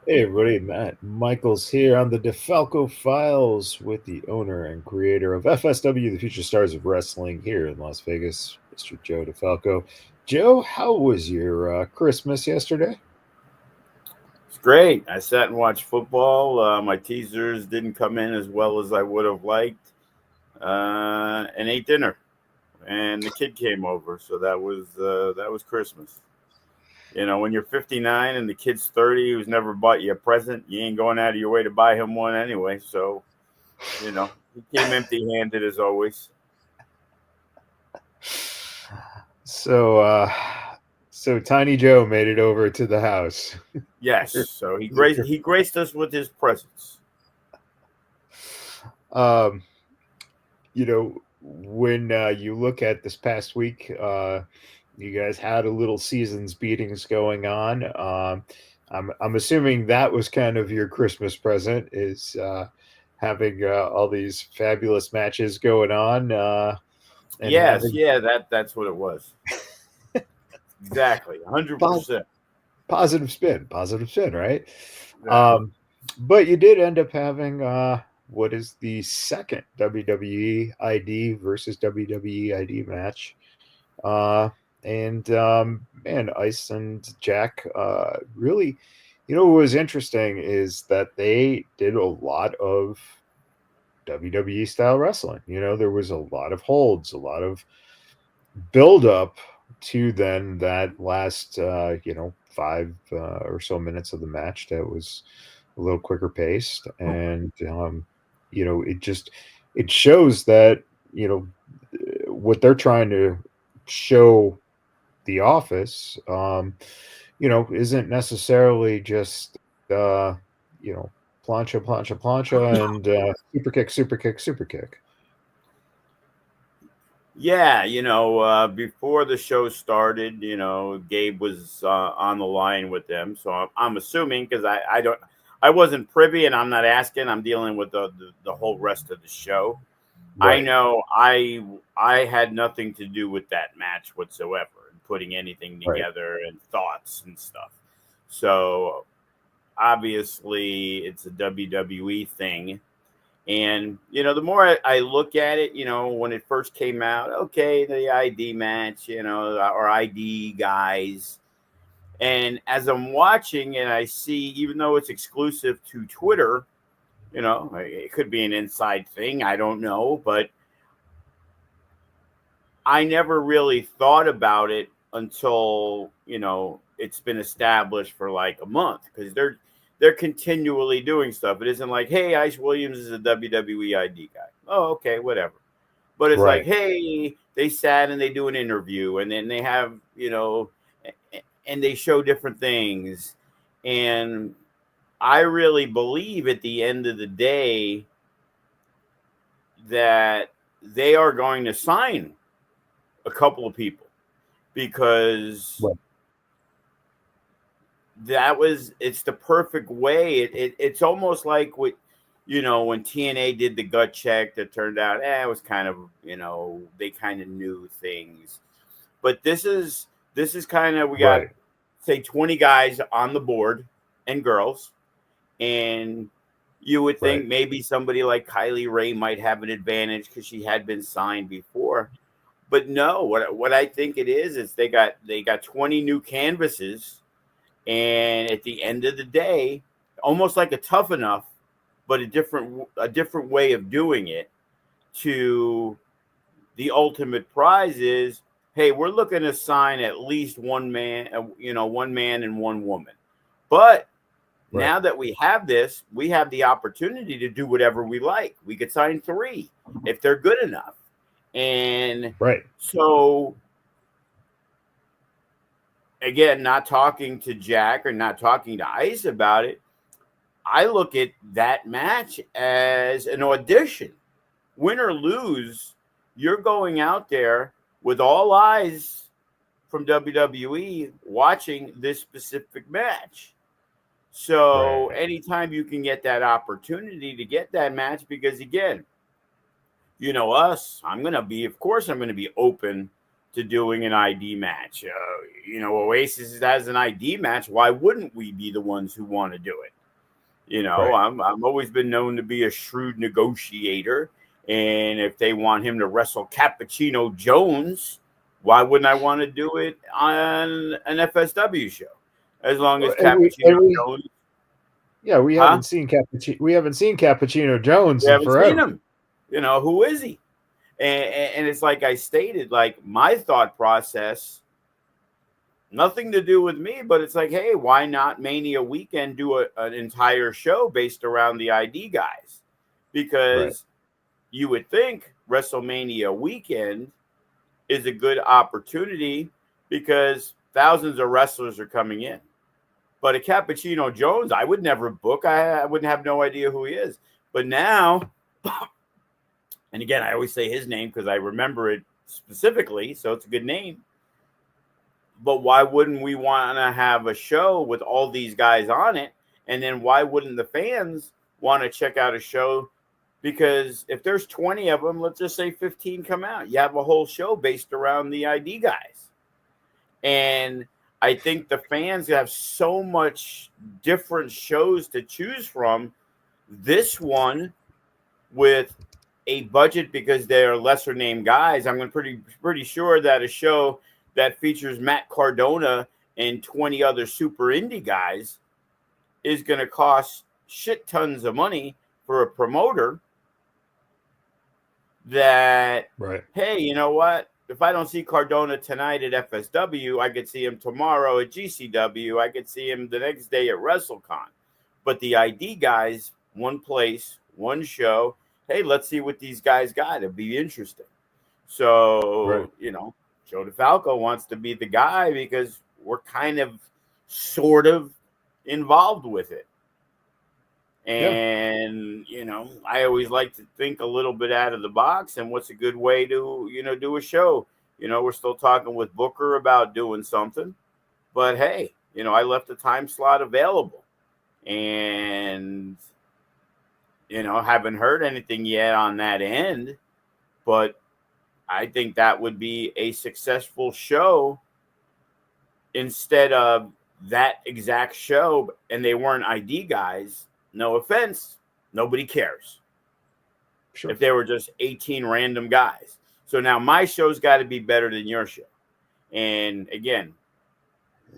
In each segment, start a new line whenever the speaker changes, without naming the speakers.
Hey everybody, Matt Michaels here on the DeFalco Files with the owner and creator of FSW, the Future Stars of Wrestling here in Las Vegas, Mr. Joe DeFalco. Joe, how was your Christmas yesterday?
It's great. I sat and watched football. My teasers didn't come in as well as I would have liked, and ate dinner. And the kid came over, so that was Christmas. You know, when you're 59 and the kid's 30, who's never bought you a present, you ain't going out of your way to buy him one anyway. So, he came empty-handed as always.
So, uh, so Tiny Joe made it over to the house.
Yes. So he graced us with his presence.
um, when you look at this past week, you guys had a little seasons beatings going on. I'm assuming that was kind of your Christmas present is having all these fabulous matches going on and
Yes.
having
Yeah. That's what it was. Exactly.
po-
100%.
positive spin, right?
Exactly.
Um, but you did end up having what is the second WWE ID versus WWE ID match. Uh, and man, Ice and Jack really, what was interesting is that they did a lot of WWE style wrestling. There was a lot of holds, a lot of build up to then that last, 5 or so minutes of the match that was a little quicker paced. And, it shows that, what they're trying to show the office, isn't necessarily just, you know, plancha, plancha, plancha, and super kick, super kick, super kick.
Yeah, before the show started, Gabe was on the line with them. So I'm assuming because I wasn't privy and I'm not asking. I'm dealing with the whole rest of the show. I
Right,
know I had nothing to do with that match whatsoever and putting anything
right,
together and thoughts and stuff. So obviously it's a WWE thing. And the more I look at it, when it first came out, okay, the ID match, or ID guys. And as I'm watching and I see, even though it's exclusive to Twitter, it could be an inside thing. I don't know. But I never really thought about it until, it's been established for like a month because they're continually doing stuff. It isn't like, hey, Ice Williams is a WWE ID guy. Oh, okay, whatever. But it's like,
right,
hey, they sat and they do an interview and then they have, and they show different things. And I really believe at the end of the day that they are going to sign a couple of people because
right,
it's the perfect way. It's almost like what, when TNA did the gut check that turned out, it was kind of, they kind of knew things. But this is kind of, we got,
right,
say, 20 guys on the board and girls. And you would
right,
think maybe somebody like Kylie Ray might have an advantage because she had been signed before. But no, what I think it is they got 20 new canvases, and at the end of the day, almost like a Tough Enough, but a different way of doing it. To the ultimate prize is, hey, we're looking to sign at least one man, one man and one woman. But
right,
now that we have this, we have the opportunity to do whatever we like. We could sign three if they're good enough. And
right,
so, again, not talking to Jack or not talking to Ice about it, I look at that match as an audition. Win or lose, you're going out there with all eyes from WWE watching this specific match. So
right,
anytime you can get that opportunity to get that match, because again, us, of course, I'm going to be open to doing an ID match. Oasis has an ID match. Why wouldn't we be the ones who want to do it? You know,
Right.
I'm always been known to be a shrewd negotiator. And if they want him to wrestle Cappuccino Jones, why wouldn't I want to do it on an FSW show? As long as
And we
Cappuccino
and we
Jones,
yeah, we
huh?
haven't seen Cappuccino Jones
We
in
haven't seen
forever.
him. You know, who is he? And it's like I stated, like my thought process, nothing to do with me, but it's like, hey, why not Mania weekend do an entire show based around the ID guys?
Right.
Because you would think WrestleMania weekend is a good opportunity because thousands of wrestlers are coming in. But a Cappuccino Jones, I would never book. I wouldn't have no idea who he is. But now, and again, I always say his name because I remember it specifically, so it's a good name. But why wouldn't we want to have a show with all these guys on it? And then why wouldn't the fans want to check out a show? Because if there's 20 of them, let's just say 15 come out. You have a whole show based around the ID guys. And I think the fans have so much different shows to choose from. This one with a budget because they're lesser named guys. I'm pretty sure that a show that features Matt Cardona and 20 other super indie guys is going to cost shit tons of money for a promoter that,
Right.
hey, you know what? If I don't see Cardona tonight at FSW, I could see him tomorrow at GCW. I could see him the next day at WrestleCon. But the ID guys, one place, one show. Hey, let's see what these guys got. It'd be interesting.
Right.
So, you know, Joe DeFalco wants to be the guy because we're kind of sort of involved with it.
Yeah.
And, you know, I always like to think a little bit out of the box and what's a good way to, you know, do a show. You know, we're still talking with Booker about doing something, but hey, you know, I left the time slot available and, you know, haven't heard anything yet on that end, but I think that would be a successful show instead of that exact show. And they weren't ID guys. No offense, nobody cares
Sure.
if they were just 18 random guys. So now my show's got to be better than your show. And again,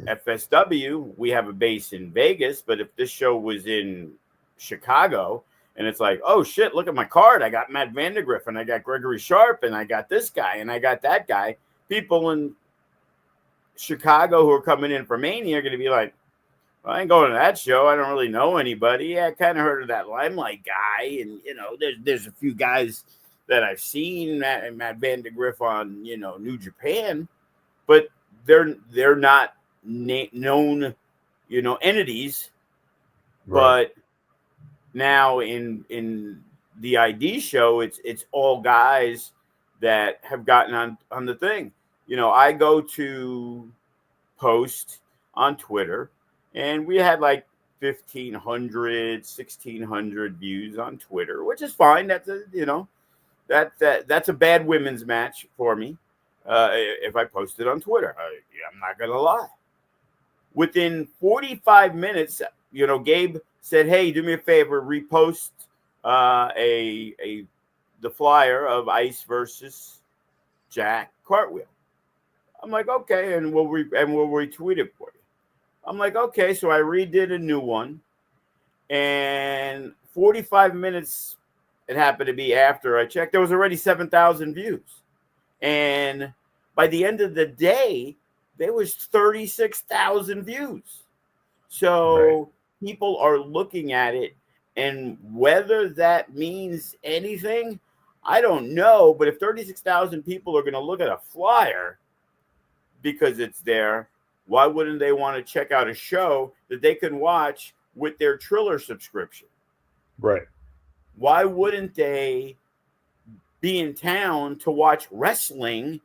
FSW, we have a base in Vegas, but if this show was in Chicago and it's like, oh shit, look at my card. I got Matt Vandergriff and I got Gregory Sharp and I got this guy and I got that guy. People in Chicago who are coming in for Mania are going to be like, well, I ain't going to that show. I don't really know anybody. Yeah, I kind of heard of that Limelight guy. And, you know, there's a few guys that I've seen, Matt Vandergriff on, you know, New Japan, but they're not known, you know, entities.
Right.
But now in the ID show, it's all guys that have gotten on the thing. You know, I go to post on Twitter, and we had like 1,500, 1,600 views on Twitter, which is fine. That's a, you know, that's a bad women's match for me. If I post it on Twitter, I'm not gonna lie. Within 45 minutes, you know, Gabe said, "Hey, do me a favor, repost the flyer of Ice versus Jack Cartwheel." I'm like, okay, and we'll retweet it for you. I'm like, okay, so I redid a new one, and 45 minutes. It happened to be after I checked. There was already 7,000 views, and by the end of the day, there was 36,000 views.
Right.
So people are looking at it, and whether that means anything, I don't know. But if 36,000 people are going to look at a flyer because it's there, why wouldn't they want to check out a show that they can watch with their Triller subscription?
Right.
Why wouldn't they be in town to watch wrestling?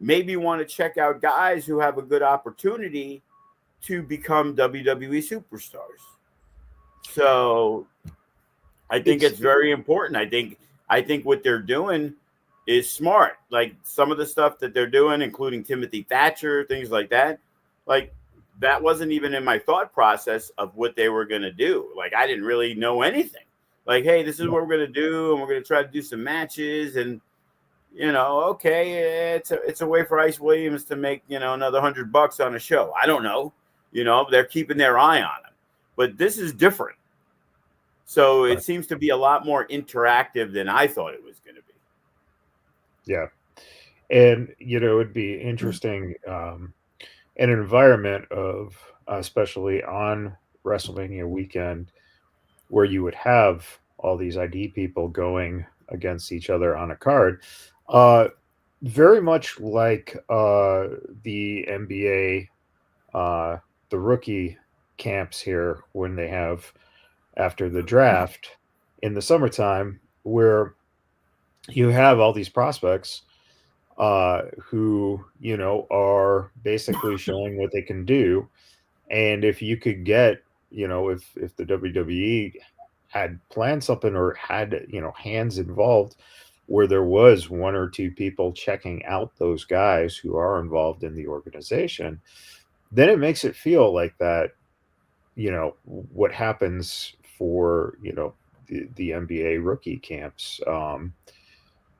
Maybe want to check out guys who have a good opportunity to become WWE superstars. So I think
It's
it's very important. I think what they're doing is smart. Like some of the stuff that they're doing, including Timothy Thatcher, things like that. Like that wasn't even in my thought process of what they were going to do. Like, I didn't really know anything. Like, hey, this is what we're going to do, and we're going to try to do some matches, and okay, it's a way for Ice Williams to make another $100 on a show. I don't know. They're keeping their eye on him, but this is different. So it
Right.
seems to be a lot more interactive than I thought it was going to be.
Yeah. And, it'd be interesting in an environment of, especially on WrestleMania weekend, where you would have all these ID people going against each other on a card. Very much like the NBA, the rookie camps here when they have after the draft in the summertime, where you have all these prospects who are basically showing what they can do. And if you could get, if the WWE had planned something or had hands involved, where there was one or two people checking out those guys who are involved in the organization, then it makes it feel like that, what happens for the NBA rookie camps,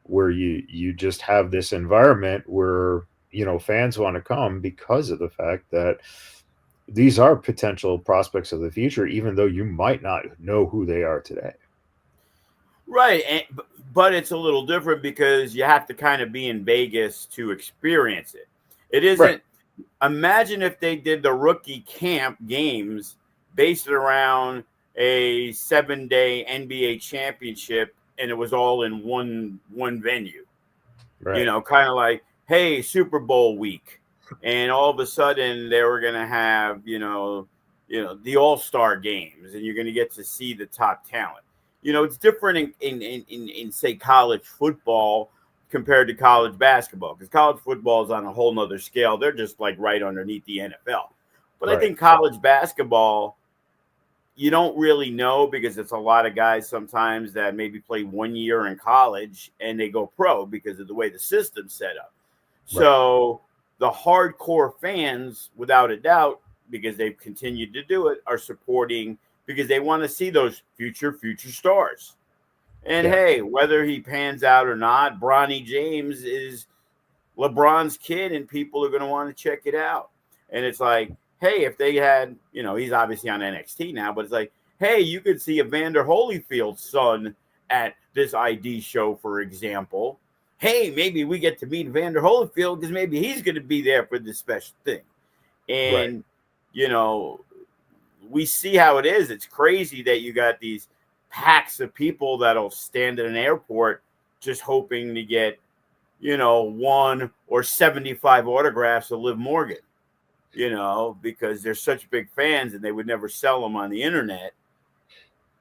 where you just have this environment where fans want to come because of the fact that these are potential prospects of the future, even though you might not know who they are today.
Right, but it's a little different because you have to kind of be in Vegas to experience it. It
Right.
isn't. Imagine if they did the rookie camp games based around a 7-day NBA championship, and it was all in one venue.
Right.
Kind of like, hey, Super Bowl week, and all of a sudden they were going to have the All-Star games, and you're going to get to see the top talent. It's different in say college football compared to college basketball, because college football is on a whole nother scale. They're just like right underneath the NFL. But I
Right.
think college basketball, you don't really know, because it's a lot of guys sometimes that maybe play 1 year in college and they go pro because of the way the system's set up.
Right.
So the hardcore fans, without a doubt, because they've continued to do it, are supporting because they want to see those future stars. And
Yeah.
hey, whether he pans out or not, Bronny James is LeBron's kid, and people are going to want to check it out. And it's like, hey, if they had, he's obviously on NXT now, but it's like, hey, you could see Evander Holyfield's son at this ID show, for example. Hey, maybe we get to meet Evander Holyfield because maybe he's going to be there for this special thing.
Right.
And, we see how it is. It's crazy that you got these packs of people that'll stand at an airport just hoping to get, 1 or 75 autographs of Liv Morgan, because they're such big fans and they would never sell them on the internet.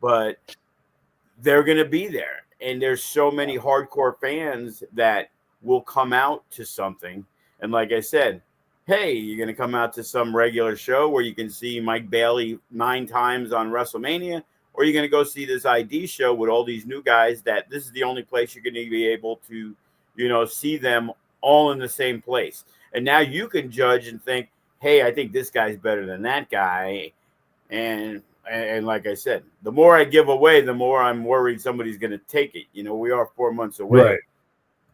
But they're going to be there. And there's so many hardcore fans that will come out to something. And like I said, hey, you're going to come out to some regular show where you can see Mike Bailey 9 times on WrestleMania, or you're going to go see this ID show with all these new guys that this is the only place you're going to be able to, see them all in the same place. And now you can judge and think, hey, I think this guy's better than that guy. And like I said, the more I give away, the more I'm worried somebody's going to take it. We are 4 months away.
Right.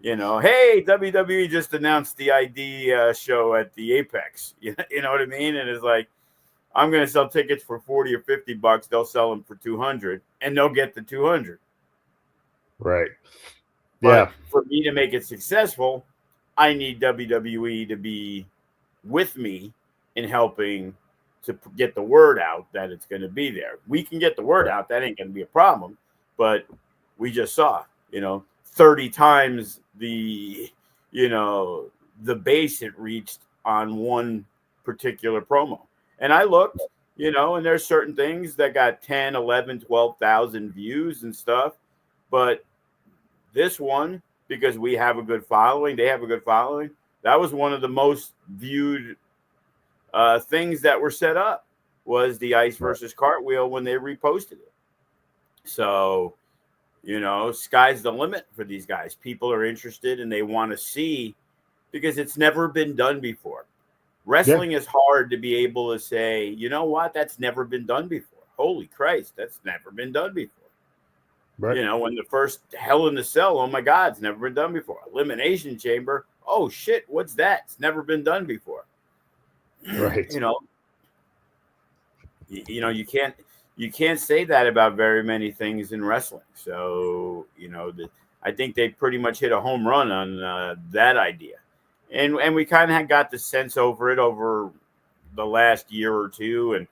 Hey, WWE just announced the ID show at the Apex. You know what I mean? And it's like, I'm going to sell tickets for $40 or $50. They'll sell them for $200, and they'll get the $200.
Right. Yeah.
But for me to make it successful, I need WWE to be with me in helping to get the word out that it's going to be there. We can get the word
Right.
out. That ain't going to be a problem. But we just saw, 30 times the base it reached on one particular promo. And I looked, and there's certain things that got 10, 11, 12,000 views and stuff. But this one, because we have a good following, they have a good following, that was one of the most viewed things that were set up, was the Ice
Right.
versus Cartwheel when they reposted it. So, sky's the limit for these guys. People are interested and they want to see, because it's never been done before. Wrestling is hard to be able to say, you know what, that's never been done before. Holy Christ, that's never been done before.
Right.
You know, when the first Hell in the Cell, oh my God, it's never been done before. Elimination Chamber, oh shit, what's that? It's never been done before.
Right.
You know, you can't say that about very many things in wrestling. So I think they pretty much hit a home run on that idea, and we kind of got the sense over the last year or two, and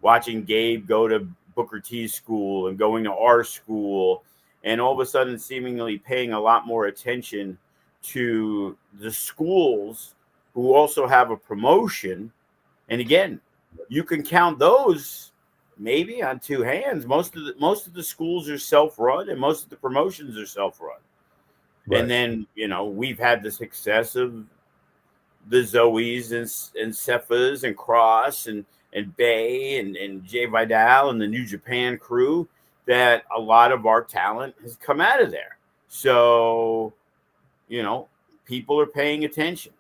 watching Gabe go to Booker T's school and going to our school, and all of a sudden seemingly paying a lot more attention to the schools who also have a promotion. And again, you can count those maybe on two hands. Most of the schools are self-run, and most of the promotions are self-run. Right. And then we've had the success of the Zoes and Cephas and Cross and Bay and Jay Vidal and the New Japan crew, that a lot of our talent has come out of there. So people are paying attention,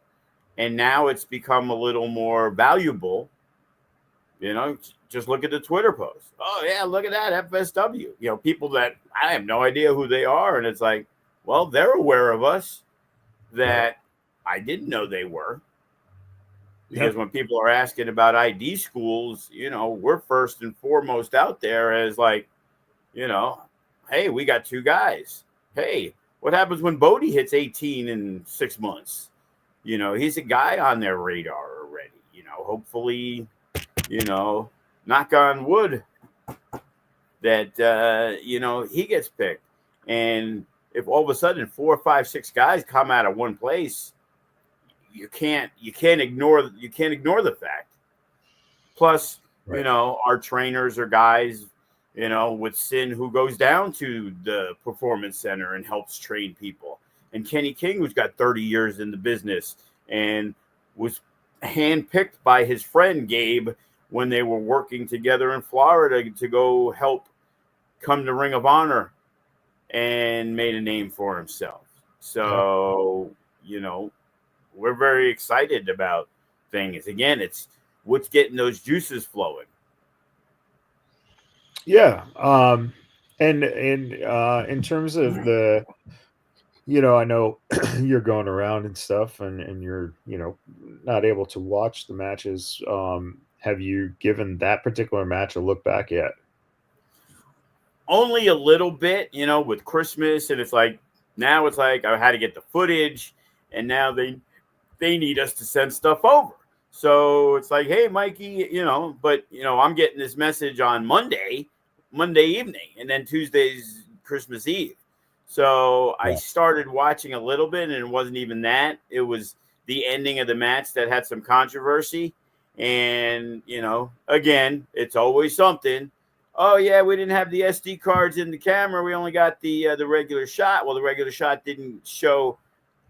and now it's become a little more valuable. Just look at the Twitter posts. Oh yeah, look at that FSW. People that I have no idea who they are, and it's like, well, they're aware of us that I didn't know they were. Because when people are asking about ID schools, we're first and foremost out there as like, hey, we got two guys. Hey, what happens when Bodie hits 18 in 6 months? He's a guy on their radar already. Hopefully, knock on wood, that he gets picked. And if all of a sudden 4, 5, 6 guys come out of one place, you can't ignore the fact. Plus, our trainers are guys, with Sin, who goes down to the performance center and helps train people. And Kenny King, who's got 30 years in the business and was handpicked by his friend Gabe when they were working together in Florida to go help come to Ring of Honor, and made a name for himself. So, we're very excited about things. Again, it's what's getting those juices flowing.
Yeah. And in terms of the, I know you're going around and stuff, and you're, not able to watch the matches. Have you given that particular match a look back yet?
Only a little bit, with Christmas, and it's like, now it's like I had to get the footage, and now they need us to send stuff over. So it's like, hey, Mikey, but I'm getting this message on Monday evening, and then Tuesday's Christmas Eve. So I started watching a little bit, and it wasn't even that. It was the ending of the match that had some controversy. And, again, it's always something. Oh, yeah, we didn't have the SD cards in the camera. We only got the regular shot. Well, the regular shot didn't show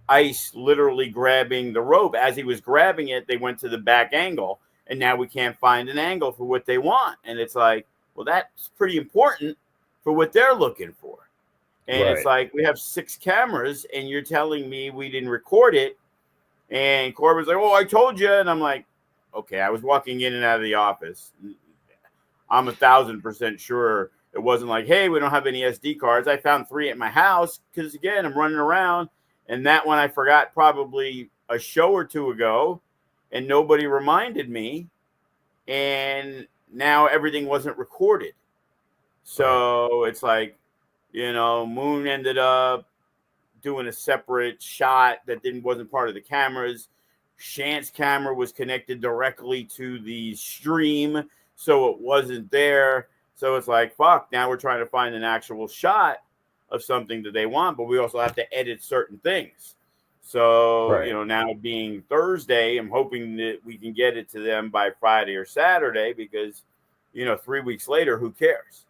Ice literally grabbing the rope. As he was grabbing it, they went to the back angle, and now we can't find an angle for what they want. And it's like, well, that's pretty important for what they're looking for. And it's like, we have 6 cameras, and you're telling me we didn't record it. And Corbin's like, oh, I told you. And I'm like, okay, I was walking in and out of the office. I'm 1,000% sure it wasn't like, hey, we don't have any SD cards. I found 3 at my house because, again, I'm running around. And that one I forgot probably a show or 2 ago, and nobody reminded me. And now everything wasn't recorded. So it's like, Moon ended up doing a separate shot that wasn't part of the cameras. Shant's camera was connected directly to the stream, so it wasn't there. So it's like, fuck, now we're trying to find an actual shot of something that they want, but we also have to edit certain things. So, now being Thursday, I'm hoping that we can get it to them by Friday or Saturday, because, 3 weeks later, who cares?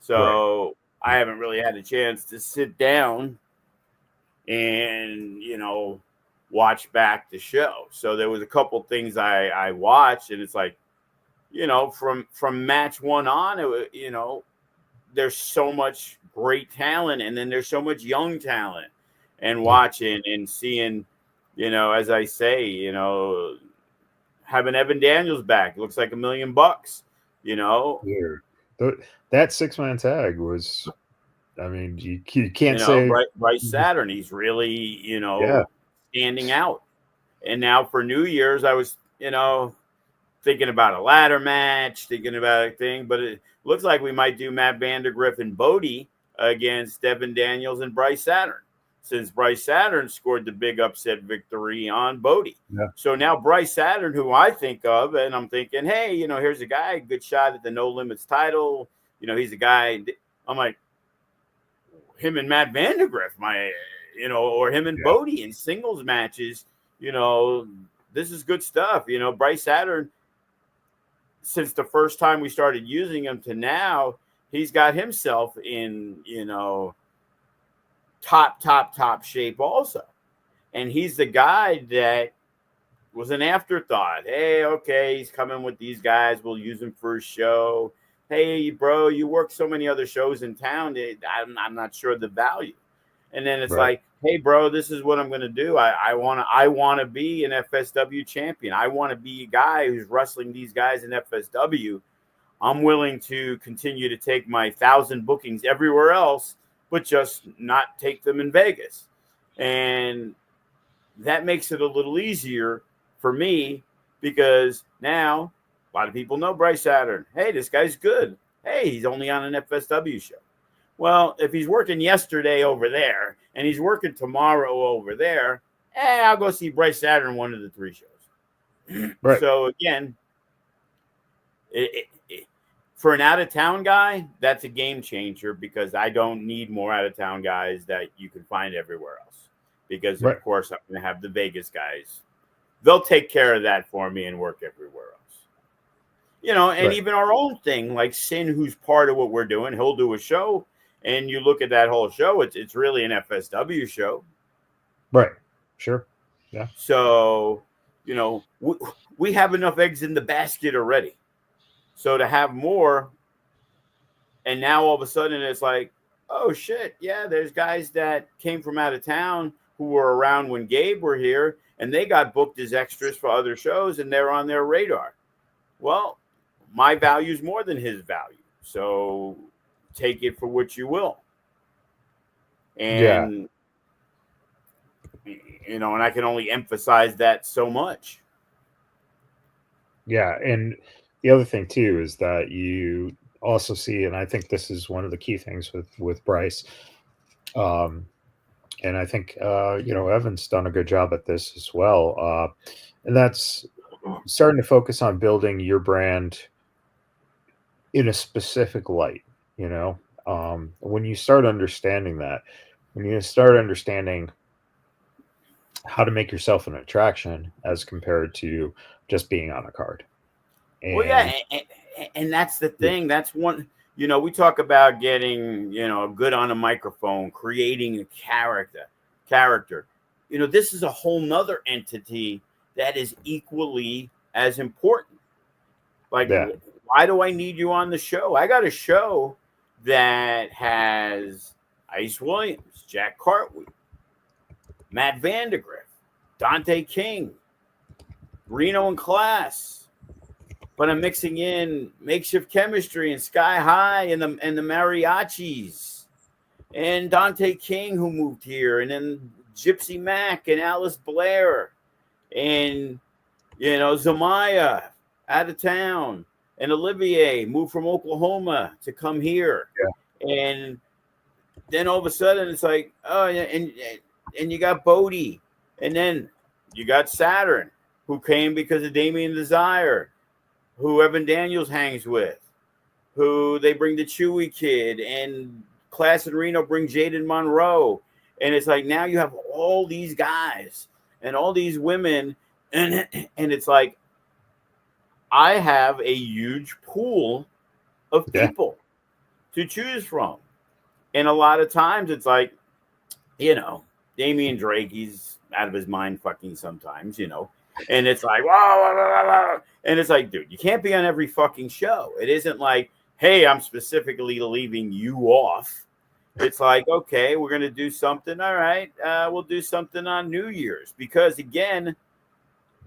So I haven't really had a chance to sit down and, watch back the show. So there was a couple things I watched, and it's like, from match 1 on, there's so much great talent, and then there's so much young talent, and watching and seeing, as I say, having Evan Daniels back. It looks like $1 million, you know.
Weird. That 6-man tag was, I mean, you can't say,
Bryce Saturn, he's really,
yeah,
standing out. And now for New Year's, I was, thinking about a ladder match, thinking about a thing, but it looks like we might do Matt Vandergriff and Bodie against Evan Daniels and Bryce Saturn, since Bryce Saturn scored the big upset victory on Bodie.
yeah,
So now Bryce Saturn, who I think of, and I'm thinking, hey, here's a guy, good shot at the No Limits title. He's a guy. I'm like, him and Matt Vandergriff, or him and
yeah,
Bodie in singles matches. This is good stuff. Bryce Saturn, since the first time we started using him to now, he's got himself in, top shape also. And he's the guy that was an afterthought. Hey, okay, he's coming with these guys. We'll use him for a show. Hey, bro, you work so many other shows in town. I'm not sure the value. And then it's
right,
like, hey, bro, this is what I'm going to do. I want to be an FSW champion. I want to be a guy who's wrestling these guys in FSW. I'm willing to continue to take my 1,000 bookings everywhere else, but just not take them in Vegas. And that makes it a little easier for me, because now a lot of people know Bryce Saturn. Hey, this guy's good. Hey, he's only on an FSW show. Well, if he's working yesterday over there and he's working tomorrow over there, I'll go see Bryce Saturn one of the 3 shows.
right,
So again, for an out-of-town guy, that's a game changer, because I don't need more out-of-town guys that you can find everywhere else. Because,
right,
of course, I'm going to have the Vegas guys. They'll take care of that for me and work everywhere else. And
right,
even our own thing, like Sin, who's part of what we're doing, he'll do a show. And you look at that whole show, it's really an FSW show.
right, sure, yeah,
So, we have enough eggs in the basket already. So to have more, and now all of a sudden it's like, oh shit, yeah, there's guys that came from out of town who were around when Gabe were here, and they got booked as extras for other shows, and they're on their radar. Well, my value is more than his value. So take it for what you will.
yeah,
And, and I can only emphasize that so much.
yeah. And the other thing too is that you also see, and I think this is one of the key things with Bryce, um, and I think Evan's done a good job at this as well, and that's starting to focus on building your brand in a specific light. When you start understanding that, when you start understanding how to make yourself an attraction as compared to just being on a card.
Well, yeah,
And
and that's the thing. That's one. We talk about getting good on a microphone, creating a character. This is a whole nother entity that is equally as important. Like,
yeah,
why do I need you on the show? I got a show that has Ice Williams, Jack Cartwheel, Matt Vandergriff, Dante King, Reno and Class. But I'm mixing in Makeshift Chemistry and Sky High and the Mariachis and Dante King, who moved here, and then Gypsy Mac and Alice Blair and Zamaya out of town, and Olivier moved from Oklahoma to come here.
yeah,
And then all of a sudden it's like, oh yeah, and you got Bodie, and then you got Saturn, who came because of Damien Desire, who Evan Daniels hangs with, who they bring the Chewy Kid, and Class and Reno bring Jaden Monroe. And it's like, now you have all these guys and all these women, and it's like, I have a huge pool of
yeah,
people to choose from. And a lot of times it's like, Damian Drake, he's out of his mind fucking sometimes, and it's like, wow. And it's like, dude, you can't be on every fucking show. It isn't like, hey, I'm specifically leaving you off. It's like, okay, we're going to do something. All right. We'll do something on New Year's, because again,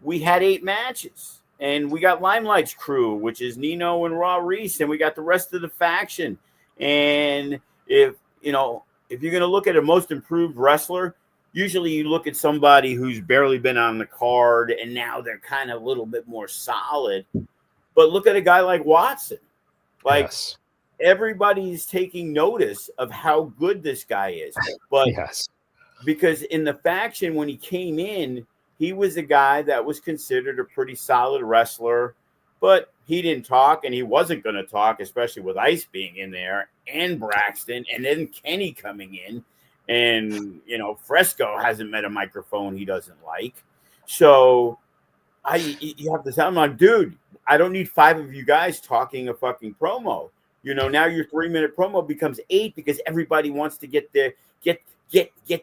we had 8 matches. and we got Limelight's crew, which is Nino and Raw Reese, and we got the rest of the faction. And if if you're gonna look at a most improved wrestler, usually you look at somebody who's barely been on the card and now they're kind of a little bit more solid. But look at a guy like Watson. Like,
yes.
everybody's taking notice of how good this guy is. But
Yes.
because in the faction, when he came in, he was a guy that was considered a pretty solid wrestler, but he didn't talk, and he wasn't going to talk, especially with Ice being in there and Braxton, and then Kenny coming in. And, Fresco hasn't met a microphone he doesn't like. So you have to tell him, like, dude, I don't need 5 of you guys talking a fucking promo. Now your 3-minute promo becomes 8 because everybody wants to get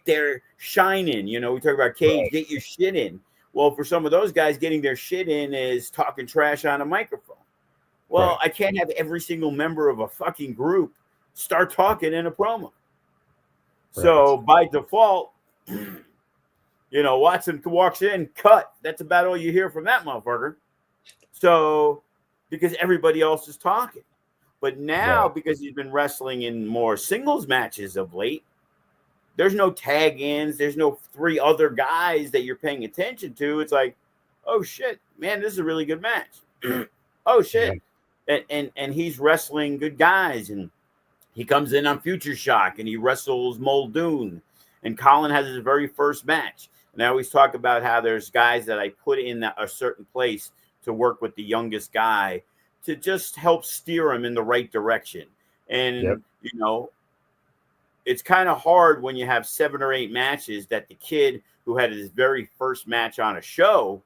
their shine in. We talk about Cage,
Right.
get your shit in. Well, for some of those guys, getting their shit in is talking trash on a microphone. Well,
Right.
I can't have every single member of a fucking group start talking in a promo. So by default, Watson walks in, cut. That's about all you hear from that motherfucker. So, because everybody else is talking. But now, because he's been wrestling in more singles matches of late, there's no tag ins. There's no 3 other guys that you're paying attention to. It's like, oh shit, man, this is a really good match. Oh shit. Yeah. And he's wrestling good guys. And he comes in on Future Shock and he wrestles Muldoon. And Colin has his very first match. And I always talk about how there's guys that I put in a certain place to work with the youngest guy to just help steer him in the right direction. And, it's kind of hard when you have 7 or 8 matches that the kid who had his very first match on a show,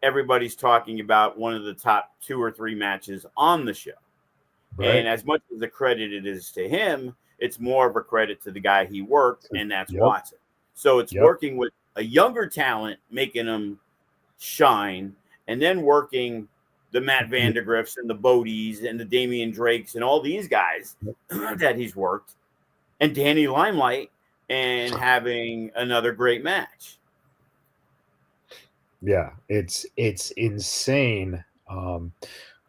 everybody's talking about one of the top 2 or 3 matches on the show. Right. And as much as the credit it is to him, it's more of a credit to the guy he worked, and that's Watson. So it's working with a younger talent, making them shine, and then working the Matt Vandergriffs and the Bodies and the Damian Drakes and all these guys that he's worked, and Danny Limelight, and having another great match.
Yeah, it's insane.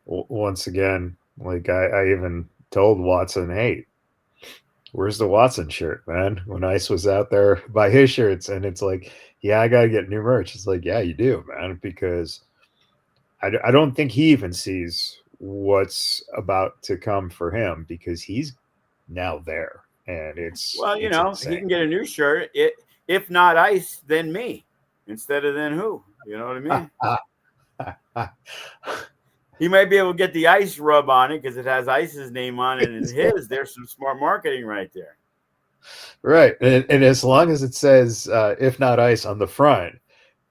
Once again, like I even told Watson, hey, where's the Watson shirt, man? When Ice was out there by his shirts, and it's like, yeah, I gotta get new merch. It's like, yeah, you do, man, because I don't think he even sees what's about to come for him because he's now there, and it's insane.
He can get a new shirt. If not Ice, then me, instead of then who? You know what I mean? He might be able to get the Ice rub on it because it has Ice's name on it and his. There's some smart marketing right there.
Right. And as long as it says, if not Ice on the front,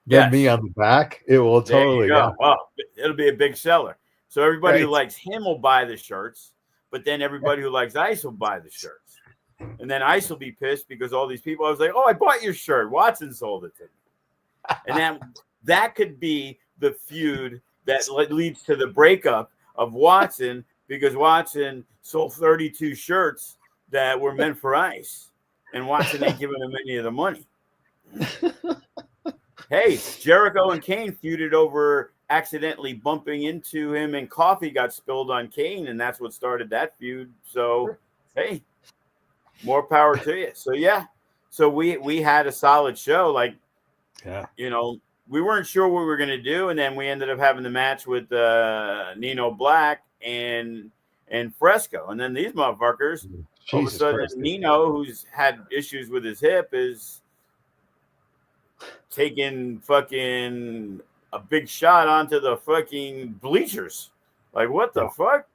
then me on the back, it will totally
go. Well, it'll be a big seller. So everybody who likes him will buy the shirts, but then everybody who likes Ice will buy the shirts. And then Ice will be pissed because all these people, I was like, oh, I bought your shirt. Watson sold it to me. And that could be the feud that leads to the breakup of Watson because Watson sold 32 shirts that were meant for Ice, and Watson ain't giving him any of the money. Hey, Jericho and Kane feuded over accidentally bumping into him, and coffee got spilled on Kane, and that's what started that feud. So, hey, more power to you. So, yeah. So we had a solid show. Like, we weren't sure what we were going to do, and then we ended up having the match with Nino Black and Fresco. And then these motherfuckers, all of a sudden, Nino, who's had issues with his hip, is taking fucking a big shot onto the fucking bleachers. Like, what the fuck?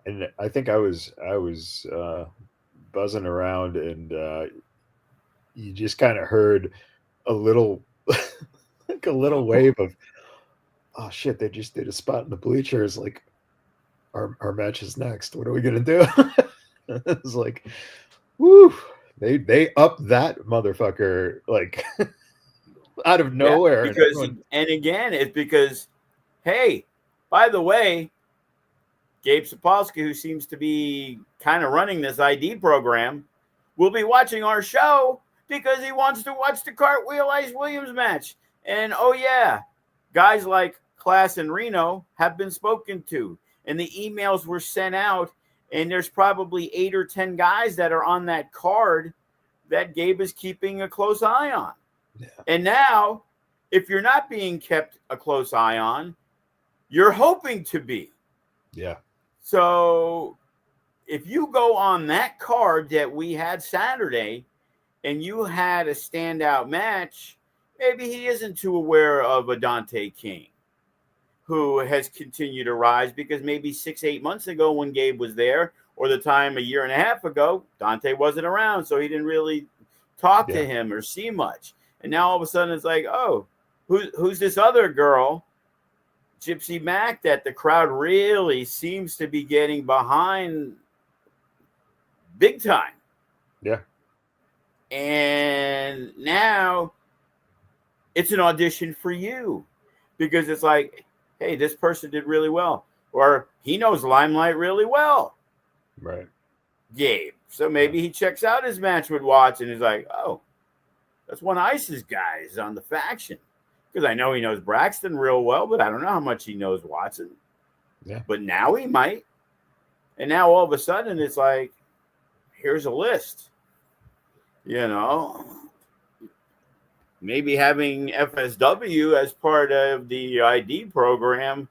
And I think I was buzzing around, and you just kind of heard a little like a little wave of, oh shit, they just did a spot in the bleachers. Like, our match is next. What are we gonna do? It's like, woo, they upped that motherfucker like out of nowhere.
Because and again, it's because, hey, by the way, Gabe Sapolsky, who seems to be kind of running this ID program, will be watching our show because he wants to watch the Cartwheel Ice Williams match. And oh yeah, guys like Class and Reno have been spoken to, and the emails were sent out, and there's probably 8 or 10 guys that are on that card that Gabe is keeping a close eye on.
Yeah.
And now, if you're not being kept a close eye on, you're hoping to be.
Yeah.
So if you go on that card that we had Saturday and you had a standout match, maybe he isn't too aware of a Dante King who has continued to rise, because maybe 6-8 months ago when Gabe was there, or the time a year and a half ago, Dante wasn't around, so he didn't really talk to him or see much. And now all of a sudden it's like, oh, who's this other girl, Gypsy Mac, that the crowd really seems to be getting behind big time.
Yeah.
And now it's an audition for you, because it's like, hey, this person did really well, or he knows Limelight really well.
Right.
Gabe. So maybe he checks out his match with Watson. He's like, oh, that's one of Ice's guys on the faction. Because I know he knows Braxton real well, but I don't know how much he knows Watson.
Yeah.
But now he might. And now all of a sudden it's like, here's a list. You know, maybe having FSW as part of the ID program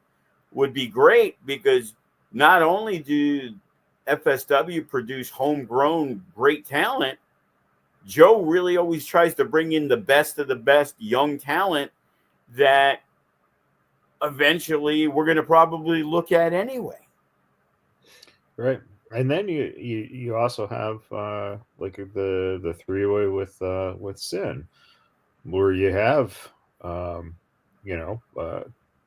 would be great, because not only do FSW produce homegrown great talent, Joe really always tries to bring in the best of the best young talent that eventually we're going to probably look at anyway.
Right. And then you also have like the 3-way with Sin, where you have a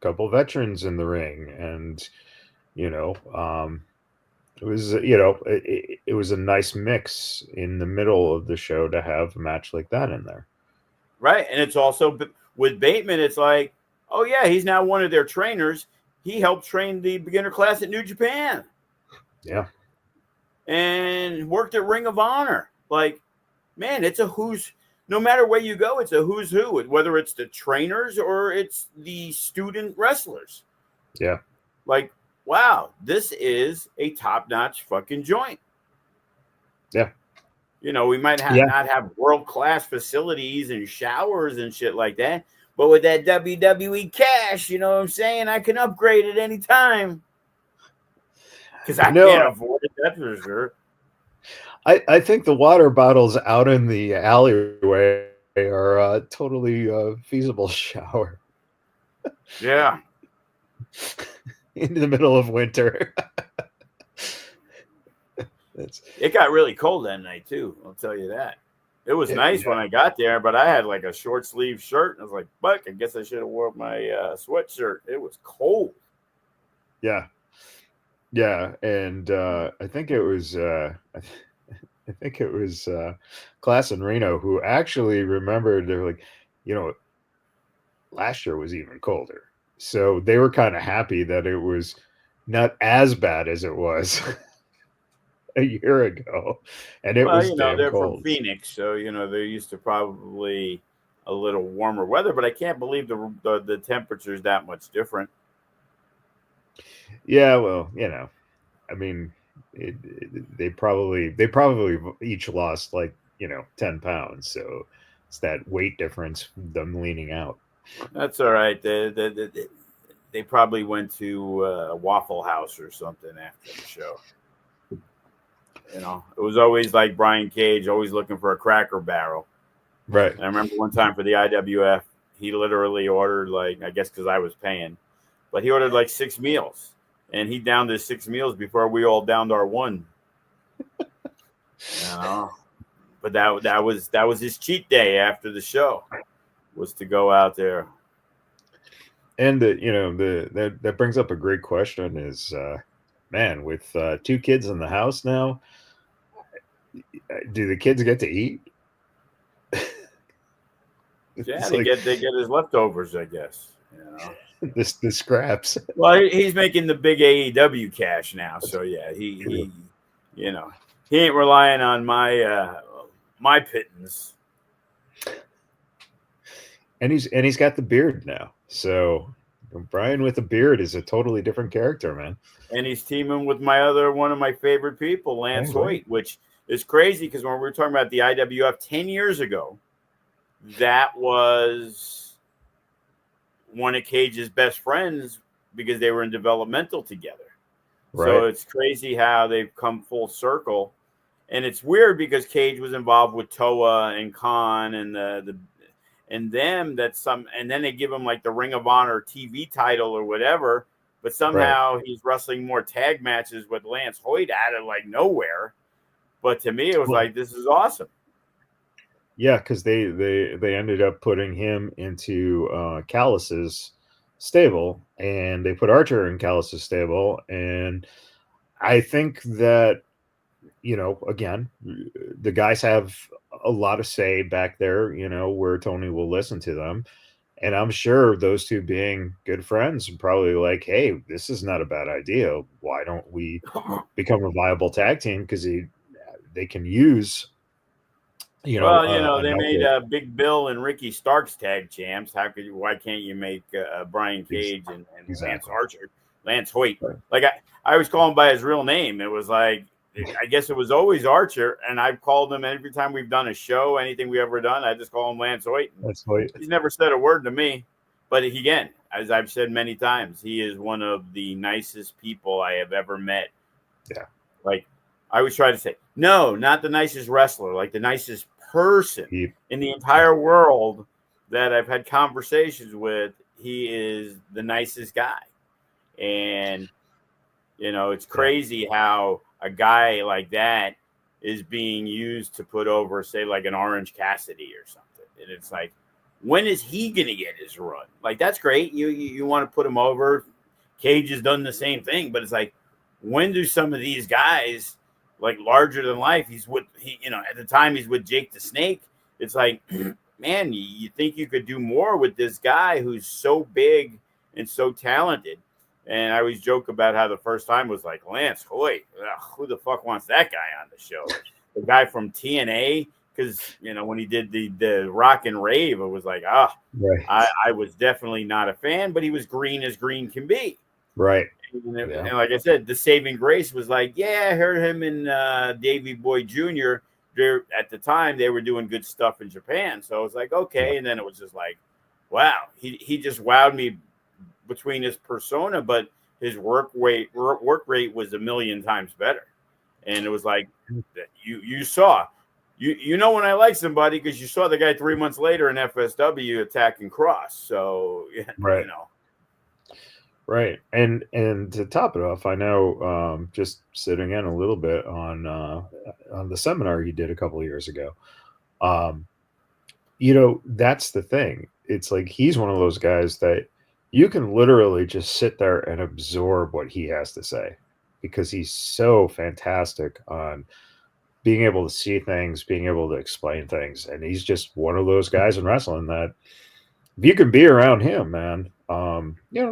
couple veterans in the ring, and it was it was a nice mix in the middle of the show to have a match like that in there.
Right. And it's also with Bateman, it's like, oh yeah, he's now one of their trainers. He helped train the beginner class at New Japan.
Yeah.
And worked at Ring of Honor. Like, man, it's a no matter where you go, it's a who's who, whether it's the trainers or it's the student wrestlers.
Yeah.
Like, wow, this is a top-notch fucking joint.
Yeah.
You know, we might not have world-class facilities and showers and shit like that, but with that WWE cash, you know what I'm saying, I can upgrade at any time. Because I can't afford it, that's for sure.
I think the water bottles out in the alleyway are a totally feasible shower.
Yeah.
In the middle of winter.
It got really cold that night, too. I'll tell you that. It was nice when I got there, but I had like a short sleeve shirt. And I was like, fuck, I guess I should have worn my sweatshirt. It was cold.
Yeah. Yeah. And I think it was Class and Reno who actually remembered. They're like, last year was even colder. So they were kind of happy that it was not as bad as it was a year ago. And it was damn
they're
cold.
From Phoenix, so they're used to probably a little warmer weather, but I can't believe the temperature is that much different.
Yeah, well, I mean, they probably each lost like 10 pounds, so it's that weight difference, them leaning out.
That's all right. They probably went to a Waffle House or something after the show. It was always like Brian Cage, always looking for a Cracker Barrel.
Right.
And I remember one time for the IWF, he literally ordered, like, I guess because I was paying, but he ordered like 6 meals. And he downed his 6 meals before we all downed our one. But that was his cheat day after the show, was to go out there.
And that brings up a great question: is man, with 2 kids in the house now, do the kids get to eat?
Yeah, they get his leftovers, I guess.
The scraps.
Well, he's making the big AEW cash now, so yeah, he ain't relying on my pittance.
And he's got the beard now, So Brian with a beard is a totally different character, man.
And he's teaming with one of my favorite people,
Oh,
Lance
right.
Hoyt, which is crazy because when we were talking about the IWF 10 years ago, that was one of Cage's best friends because they were in developmental together. So
Right.
it's crazy how they've come full circle. And it's weird because Cage was involved with Toa and Khan and the and them that some and then they give him like the Ring of Honor TV title or whatever, but
Right.
somehow he's wrestling more tag matches with Lance Hoyt out of like nowhere. But to me, it was
Well,
like this is awesome.
yeah, because they ended up putting him into Callus's stable, and they put Archer in Callus's stable, and I think that, again, the guys have a lot of say back there, where Tony will listen to them. And I'm sure those two being good friends are probably like, hey, this is not a bad idea. Why don't we become a viable tag team? Because they can use,
Well, they made
another.
Big Bill and Ricky Starks tag champs. Why can't you make Brian Cage and Lance
Exactly.
Archer, Lance Hoyt?
Right.
Like I always call him by his real name. It was like I guess it was always Archer, and I've called him every time we've done a show, anything we ever done. I just call him Lance Hoyt. And
That's what.
he's never said a word to me, but again, as I've said many times, he is one of the nicest people I have ever met.
Yeah.
Like I always try to say, no, not the nicest wrestler, like the nicest person
He,
in the
yeah.
entire world that I've had conversations with. He is the nicest guy. And, it's
Yeah.
crazy how a guy like that is being used to put over, say, like an Orange Cassidy or something. And it's like, when is he going to get his run? Like, that's great. You want to put him over. Cage has done the same thing, but it's like, when do some of these guys like larger than life? At the time he's with Jake the Snake. It's like, man, you think you could do more with this guy who's so big and so talented. And I always joke about how the first time was like Lance Hoyt. Ugh, who the fuck wants that guy on the show? The guy from TNA, because when he did the Rock and Rave, it was like,
Right.
I was definitely not a fan, but he was green as green can be.
Right.
And
Yeah.
like I said, the saving grace was like, yeah, I heard him and Davey Boy Jr. At the time, they were doing good stuff in Japan. So I was like,
Yeah.
okay. And then it was just like, wow, he just wowed me between his persona, but his work rate was a million times better. And it was like you saw. When I like somebody because you saw the guy 3 months later in FSW attacking Cross. So,
Right. Right. And to top it off, I know, just sitting in a little bit on the seminar you did a couple of years ago. Um, that's the thing. It's like he's one of those guys that you can literally just sit there and absorb what he has to say, because he's so fantastic on being able to see things, being able to explain things, and he's just one of those guys in wrestling that if you can be around him, man.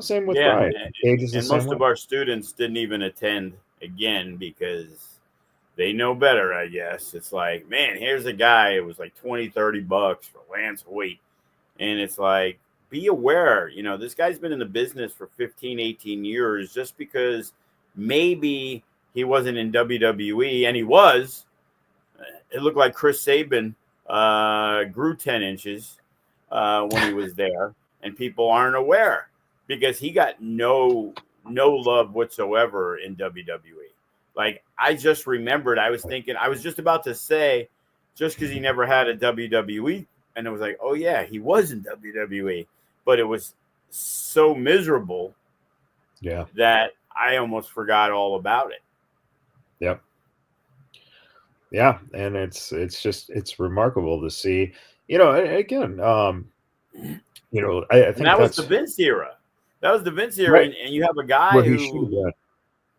Same with
Yeah,
Brian. Cage is the
and
same
most
way.
of our students didn't even attend again because they know better, I guess. It's like, man, here's a guy, it was like 20-30 bucks for Lance Hoyt. And it's like, be aware, this guy's been in the business for 15, 18 years. Just because maybe he wasn't in WWE, and he was, it looked like Chris Sabin grew 10 inches when he was there, and people aren't aware because he got no love whatsoever in WWE. Like I just remembered, I was thinking, I was just about to say, just because he never had a WWE, and it was like, oh yeah, he was in WWE, but it was so miserable
Yeah.
that I almost forgot all about it.
Yep. Yeah, and it's remarkable to see. Again, I
And
think
that was the
that's
Vince era. That was the Vince era,
right
and you have a guy
where he should have
who
been.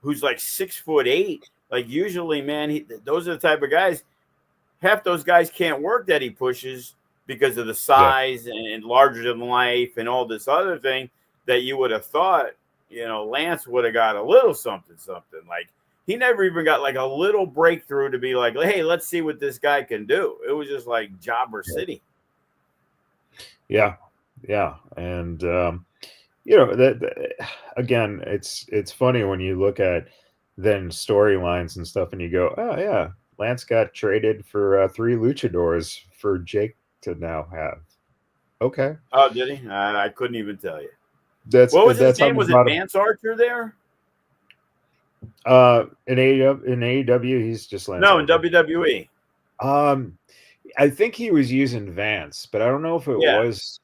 who's like 6'8". Like usually, man, those are the type of guys. Half those guys can't work that he pushes because of the
Yeah.
size and larger than life and all this other thing that you would have thought, Lance would have got a little something, something. Like he never even got like a little breakthrough to be like, hey, let's see what this guy can do. It was just like Jobber
Yeah.
City.
Yeah. Yeah, and again, it's funny when you look at then storylines and stuff, and you go, oh yeah, Lance got traded for 3 luchadors for Jake to now have. Okay,
Oh, did he? I couldn't even tell you.
that's
What was his
that's how
name?
they
Was it
brought him.
Vance Archer there?
In AEW, he's just Lance
No, in
Archer.
WWE.
Um, I think he was using Vance, but I don't know if it
Yeah.
was.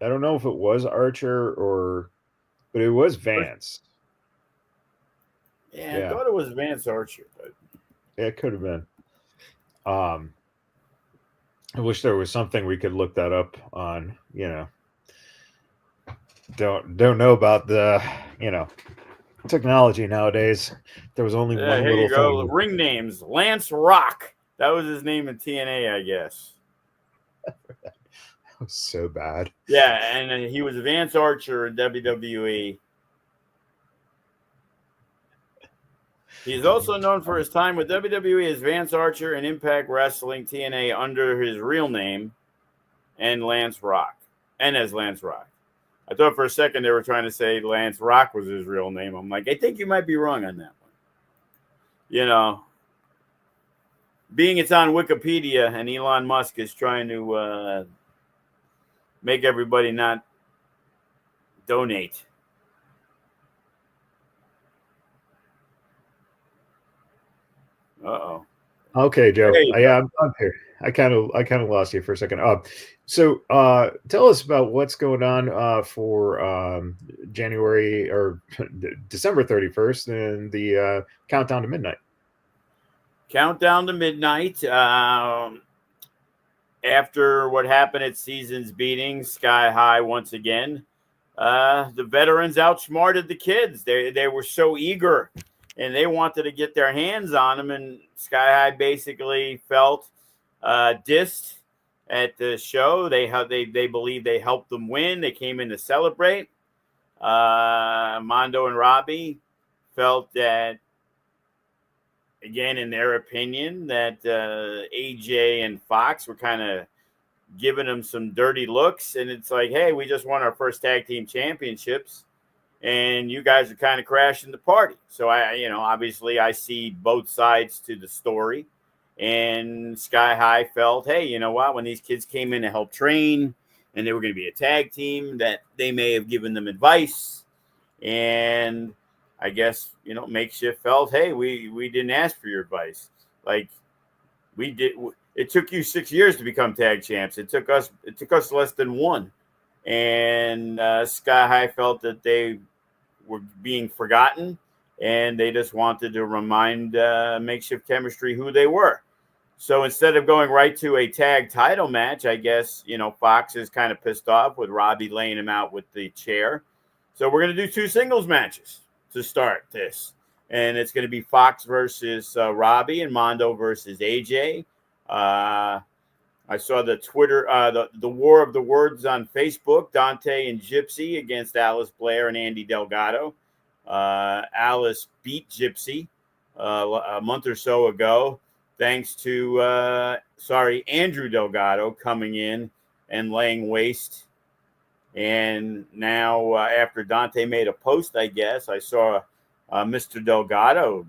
I don't know if it was Archer or, but it was
But-
Vance.
Yeah, I
Yeah,
thought it was Vance Archer, but
it could have been. Um, I wish there was something we could look that up on. Don't know about the technology nowadays. There was only one
here you
little
go.
thing.
Ring names: Lance Rock. That was his name in TNA, I guess.
That was so bad.
Yeah, and then he was Vance Archer in WWE. He's also known for his time with WWE as Vance Archer and Impact Wrestling TNA under his real name and Lance Rock, and as Lance Rock. I thought for a second they were trying to say Lance Rock was his real name. I'm like, I think you might be wrong on that one. Being it's on Wikipedia and Elon Musk is trying to make everybody not donate. Uh-oh.
Okay, Joe.
There you go.
Yeah, I'm here. I kind of lost you for a second. So tell us about what's going on for January or December 31st and the countdown to midnight.
Countdown to midnight. After what happened at season's beating, Sky High once again. The veterans outsmarted the kids. They were so eager, and they wanted to get their hands on them. And Sky High basically felt dissed at the show. They believe they helped them win. They came in to celebrate. Mondo and Robbie felt that, again, in their opinion, that AJ and Fox were kind of giving them some dirty looks. And it's like, hey, we just won our first tag team championships, and you guys are kind of crashing the party. So obviously I see both sides to the story. And Sky High felt, hey, you know what? When these kids came in to help train and they were going to be a tag team, that they may have given them advice. And I guess, Makeshift felt, hey, we didn't ask for your advice. Like, we did. It took you 6 years to become tag champs. It took us less than one. And Sky High felt that they were being forgotten, and they just wanted to remind Makeshift Chemistry who they were. So instead of going right to a tag title match, I guess, Fox is kind of pissed off with Robbie laying him out with the chair. So we're going to do 2 singles matches to start this. And it's going to be Fox versus Robbie and Mondo versus AJ. I saw the Twitter, the War of the Words on Facebook, Dante and Gypsy against Alice Blair and Andy Delgado. Alice beat Gypsy a month or so ago, thanks to, Andrew Delgado coming in and laying waste. And now after Dante made a post, I guess, I saw Mr. Delgado,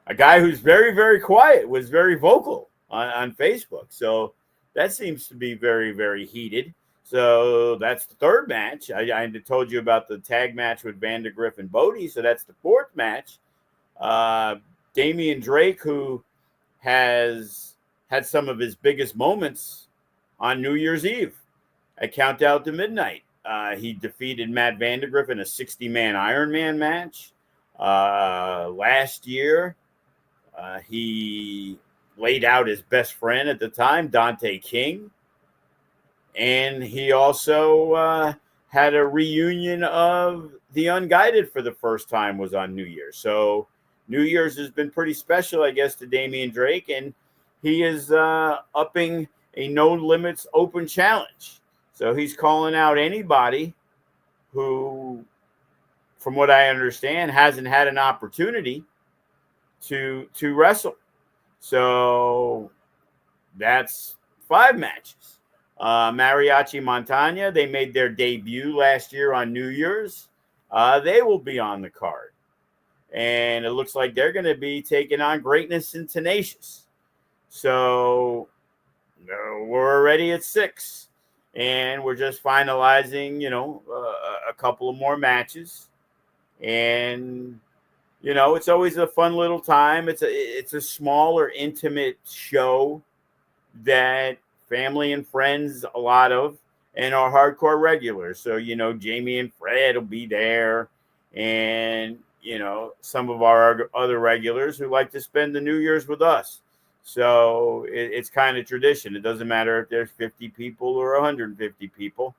a guy who's very, very quiet, was very vocal on Facebook. So that seems to be very, very heated. So that's the 3rd match. I told you about the tag match with Vandergriff and Bodie. So that's the 4th match. Damian Drake, who has had some of his biggest moments on New Year's Eve at Countdown to Midnight. He defeated Matt Vandergriff in a 60-man Iron Man match. Last year, he laid out his best friend at the time, Dante King. And he also had a reunion of the Unguided for the first time, was on New Year's. So New Year's has been pretty special, I guess, to Damian Drake. And he is upping a No Limits Open Challenge. So he's calling out anybody who, from what I understand, hasn't had an opportunity to wrestle. So that's 5 matches. Mariachi Montana, they made their debut last year on New Year's. They will be on the card. And it looks like they're going to be taking on Greatness and Tenacious. So we're already at 6. And we're just finalizing, a couple of more matches. And, it's always a fun little time. It's a smaller, intimate show that family and friends, a lot of, and our hardcore regulars. So, Jamie and Fred will be there, and, some of our other regulars who like to spend the New Year's with us. So it's kind of tradition. It doesn't matter if there's 50 people or 150 people.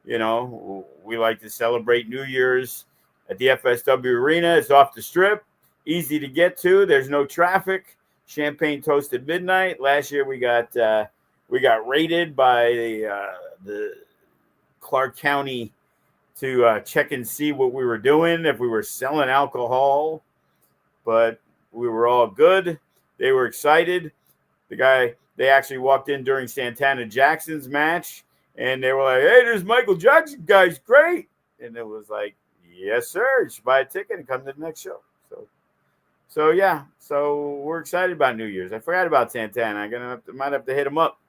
We like to celebrate New Year's at the FSW Arena. It's off the strip, easy to get to. There's no traffic. Champagne toast at midnight. Last year we got raided by the Clark County to check and see what we were doing, if we were selling alcohol, but we were all good. They were excited. They actually walked in during Santana Jackson's match, and they were like, "Hey, there's Michael Jackson, guys, great!" And it was like, "Yes, sir. You should buy a ticket and come to the next show." So yeah, so we're excited about New Year's. I forgot about Santana. Might have to hit him up,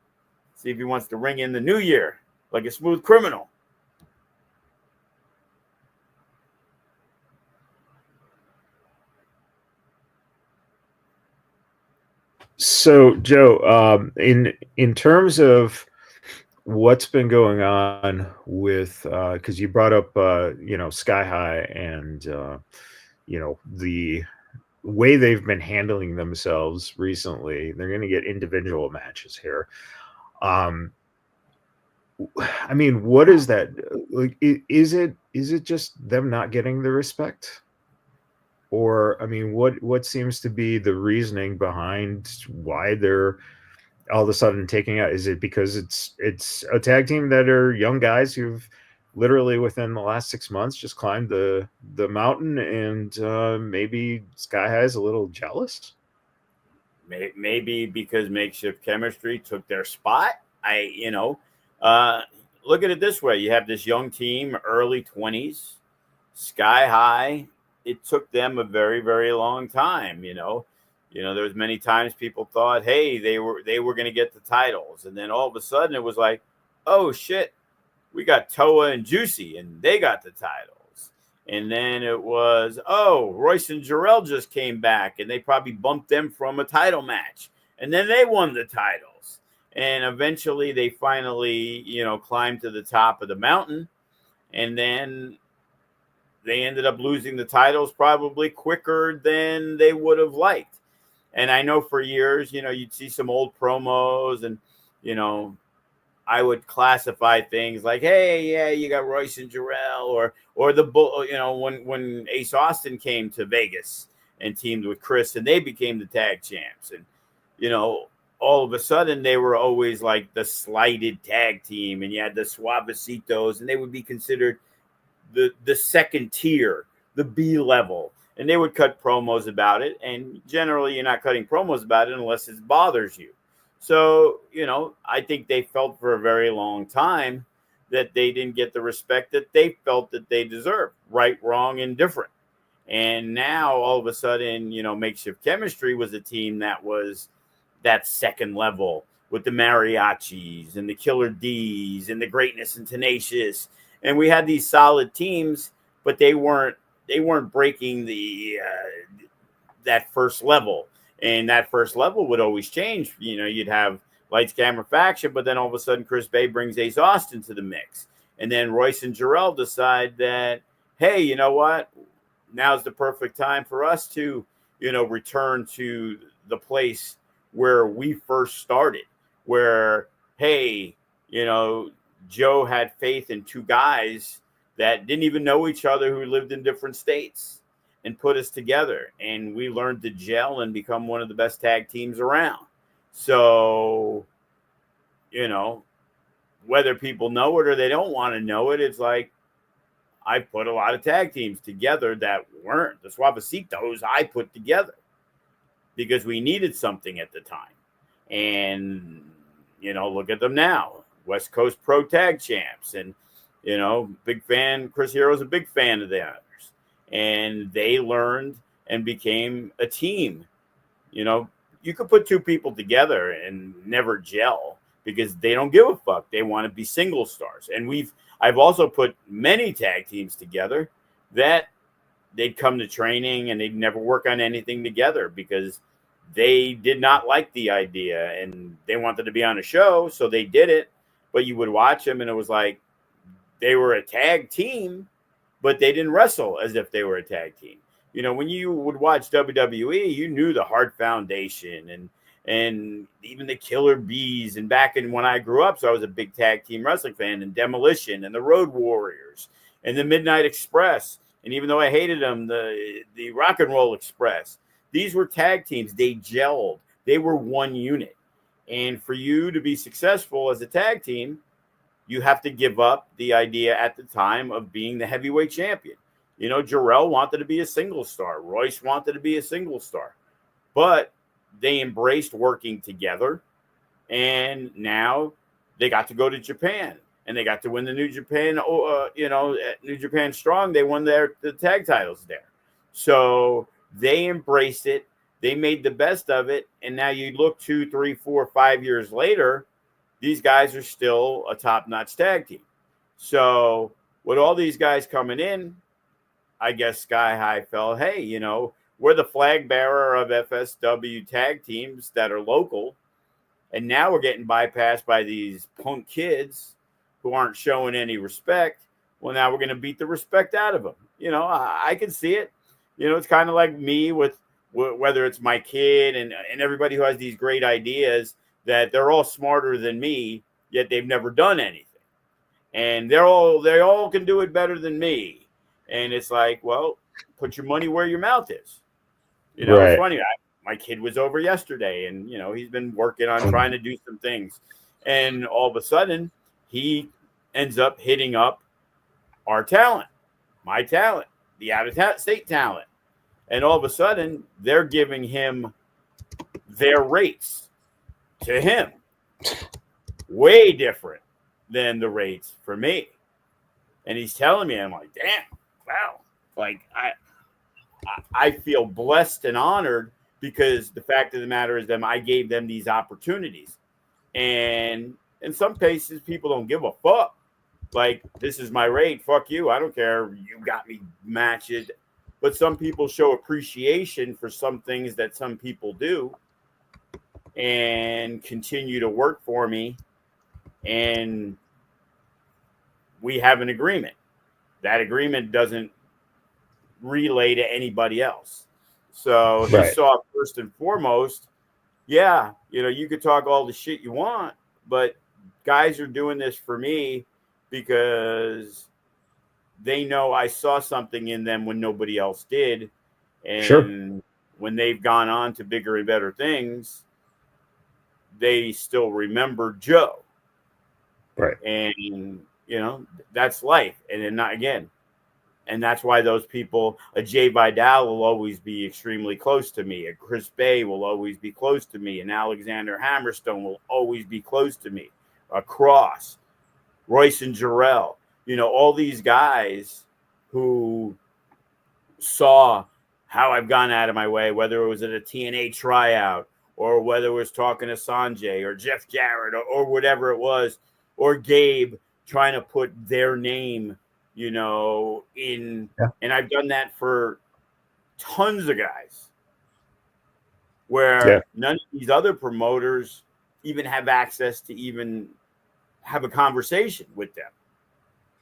see if he wants to ring in the new year like a smooth criminal.
So, Joe, in terms of what's been going on with, because you brought up, Sky High and the way they've been handling themselves recently. They're going to get individual matches here. I mean, what is that like? Is it just them not getting the respect? Or, I mean, what seems to be the reasoning behind why they're all of a sudden taking out? Is it because it's a tag team that are young guys who've literally within the last 6 months just climbed the mountain, and maybe Sky High is a little jealous?
Maybe because Makeshift Chemistry took their spot. Look at it this way: you have this young team, early 20s, Sky High. It took them a very, very long time. There was many times people thought, hey, they were going to get the titles, and then all of a sudden it was like, oh shit, we got Toa and Juicy, and they got the titles. And then it was, oh, Royce and Jarrell just came back, and they probably bumped them from a title match, and then they won the titles, and eventually they finally, climbed to the top of the mountain, and then they ended up losing the titles probably quicker than they would have liked. And I know for years, you'd see some old promos, and, I would classify things like, hey, yeah, you got Royce and Jarrell, or the bull, when Ace Austin came to Vegas and teamed with Chris, and they became the tag champs. And, all of a sudden they were always like the slighted tag team, and you had the Suavecitos, and they would be considered the second tier, the B level, and they would cut promos about it. And generally you're not cutting promos about it unless it bothers you. So, I think they felt for a very long time that they didn't get the respect that they felt that they deserved, right, wrong, and different. And now all of a sudden, Makeshift Chemistry was a team that was that second level with the Mariachis and the Killer D's and the Greatness and Tenacious. And we had these solid teams, but they weren't breaking that first level. And that first level would always change. You'd have Lights, Camera, Faction, but then all of a sudden Chris Bay brings Ace Austin to the mix. And then Royce and Jarrell decide that, hey, you know what? Now's the perfect time for us to, return to the place where we first started, where, hey, Joe had faith in two guys that didn't even know each other, who lived in different states, and put us together. And we learned to gel and become one of the best tag teams around. So, whether people know it or they don't want to know it, it's like, I put a lot of tag teams together that weren't the Suavecitos. I put together because we needed something at the time. And, look at them now. West Coast Pro Tag Champs, and big fan. Chris Hero's a big fan of theirs, and they learned and became a team. You could put two people together and never gel because they don't give a fuck. They want to be single stars. And I've also put many tag teams together that they'd come to training and they'd never work on anything together because they did not like the idea and they wanted to be on a show. So they did it, but you would watch them and it was like they were a tag team, but they didn't wrestle as if they were a tag team. When you would watch WWE, you knew the Hart Foundation and even the Killer Bees. And back when I grew up, so I was a big tag team wrestling fan, and Demolition and the Road Warriors and the Midnight Express. And even though I hated them, the Rock and Roll Express, these were tag teams. They gelled. They were one unit. And for you to be successful as a tag team, you have to give up the idea at the time of being the heavyweight champion. Jarrell wanted to be a single star. Royce wanted to be a single star. But they embraced working together. And now they got to go to Japan. And they got to win the New Japan, at New Japan Strong. They won the tag titles there. So they embraced it. They made the best of it. And now you look 2, 3, 4, 5 years later, these guys are still a top-notch tag team. So with all these guys coming in, I guess Sky High felt, hey, we're the flag bearer of FSW tag teams that are local. And now we're getting bypassed by these punk kids who aren't showing any respect. Well, now we're going to beat the respect out of them. I can see it. It's kind of like me with whether it's my kid and everybody who has these great ideas that they're all smarter than me, yet they've never done anything. And they all can do it better than me. And it's like, well, put your money where your mouth is.
Right.
It's funny. My kid was over yesterday and, he's been working on trying to do some things. And all of a sudden, he ends up hitting up our talent, my talent, the out-of-state talent. And all of a sudden, they're giving him their rates to him. Way different than the rates for me. And he's telling me, I'm like, damn, wow. Like, I feel blessed and honored because the fact of the matter is that I gave them these opportunities. And in some cases, people don't give a fuck. Like, this is my rate. Fuck you. I don't care. You got me matched. But some people show appreciation for some things that some people do and continue to work for me. And we have an agreement. That agreement doesn't relay to anybody else. So he saw first and foremost, yeah, you could talk all the shit you want, but guys are doing this for me because they know I saw something in them when nobody else did. And when they've gone on to bigger and better things, they still remember Joe.
Right.
And, that's life. And then not again. And that's why those people, a Jay Vidal will always be extremely close to me. A Chris Bay will always be close to me. And Alexander Hammerstone will always be close to me. A Cross, Royce and Jarrell, all these guys who saw how I've gone out of my way, whether it was at a TNA tryout or whether it was talking to Sanjay or Jeff Jarrett or whatever it was, or Gabe trying to put their name in, and I've done that for tons of guys where none of these other promoters even have access to even have a conversation with them.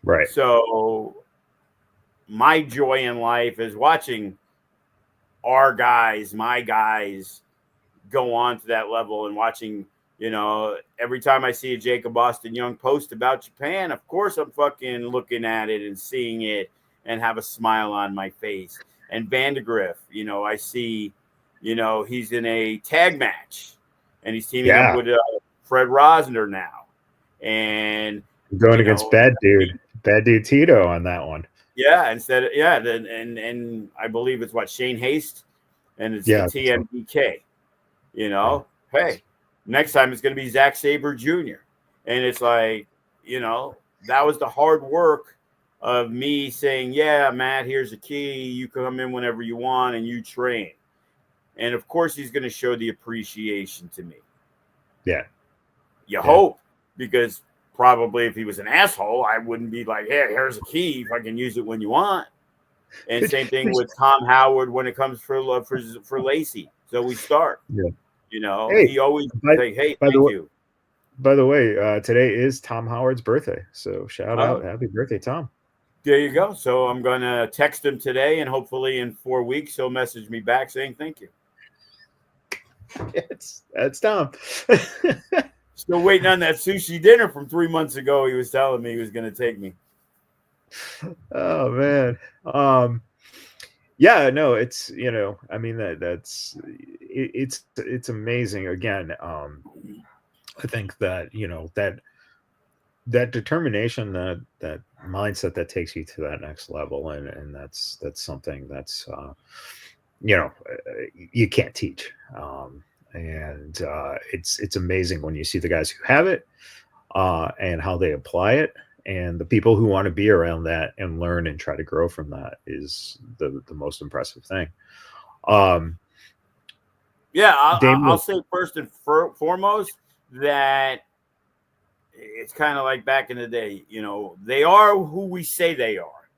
Right.
So my joy in life is watching our guys, my guys, go on to that level and watching, every time I see a Jacob Austin Young post about Japan, of course I'm fucking looking at it and seeing it and have a smile on my face. And Vandegrift, I see, he's in a tag match and he's teaming up with Fred Rosner now. And
going against Bad Dude Tito on that one.
Yeah, and I believe it's Shane Haste and it's the TMDK. Hey, next time it's going to be Zack Sabre Jr. And it's like, that was the hard work of me saying, yeah, Matt, here's the key. You come in whenever you want and you train. And of course, he's going to show the appreciation to me.
Yeah.
You hope, because probably if he was an asshole, I wouldn't be like, hey, here's a key if I can use it when you want. And same thing with Tom Howard when it comes for Lacey. So we start.
Yeah.
Hey, he always say, hey, thank you.
By the way, today is Tom Howard's birthday. So shout out. Happy birthday, Tom.
There you go. So I'm going to text him today, and hopefully in 4 weeks, he'll message me back saying thank you.
That's Tom.
Still waiting on that sushi dinner from 3 months ago. He was telling me he was going to take me.
Oh man. Yeah, no, it's, I mean, it's amazing. Again, I think that, that determination, that mindset that takes you to that next level. And that's something that's, you can't teach. And it's amazing when you see the guys who have it, and how they apply it. And the people who want to be around that and learn and try to grow from that is the most impressive thing.
Yeah, I'll say first and foremost that it's kind of like back in the day. They are who we say they are.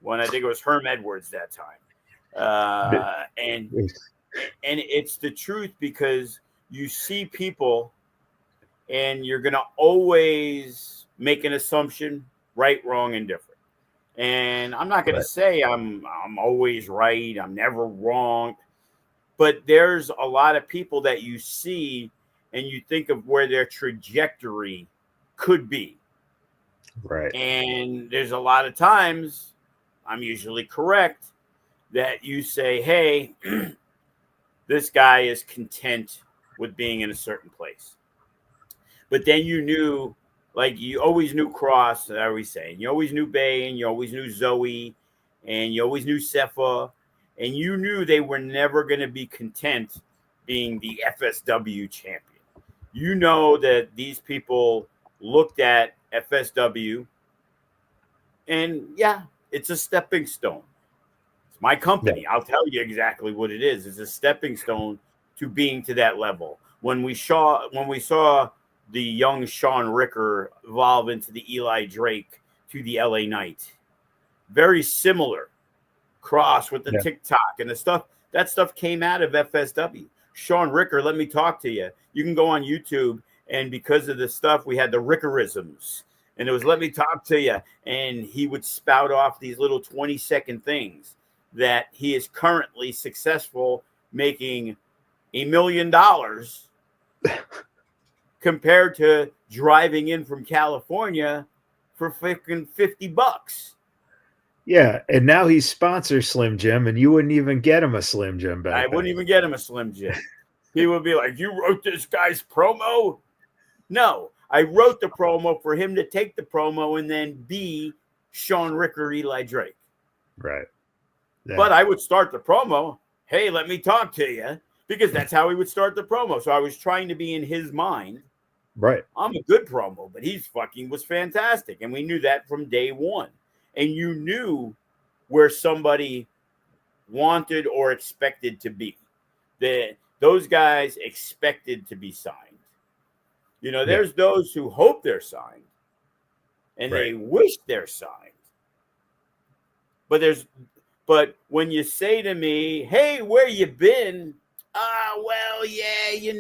When I think it was Herm Edwards that time, and it's the truth, because you see people, and you're gonna always make an assumption, right, wrong, and different. And I'm not going to say I'm always right. I'm never wrong. But there's a lot of people that you see and you think of where their trajectory could be.
Right.
And there's a lot of times, I'm usually correct, that you say, hey, this guy is content with being in a certain place. But then you knew, like you always knew Cross, I always say, you always knew Bay, and you always knew Zoe, and you always knew Cepha, and you knew they were never going to be content being the FSW champion. You know that these people looked at FSW, and yeah, it's a stepping stone. It's my company. Yeah. I'll tell you exactly what it is. It's a stepping stone to being to that level. When we saw the young Sean Ricker evolve into the Eli Drake to the LA Knight, very similar cross with the TikTok and the stuff. That stuff came out of FSW. Sean Ricker, let me talk to you. You can go on YouTube, and because of the stuff, we had the Rickerisms, and it was let me talk to you, and he would spout off these little 20-second things that he is currently successful making $1 million compared to driving in from California for freaking $50.
Yeah, and now he sponsors Slim Jim, and you wouldn't even get him a Slim Jim back
I wouldn't even get him a Slim Jim. He would be like, you wrote this guy's promo? No, I wrote the promo for him to take the promo and then be Sean Ricker, Eli Drake.
Right.
Yeah. But I would start the promo, hey, let me talk to you, because that's how he would start the promo. So I was trying to be in his mind.
Right.
I'm a good promo, but he's fucking was fantastic. And we knew that from day one. And you knew where somebody wanted or expected to be. Those guys expected to be signed. There's those who hope they're signed and they wish they're signed. But when you say to me, hey, where you been? Well, yeah,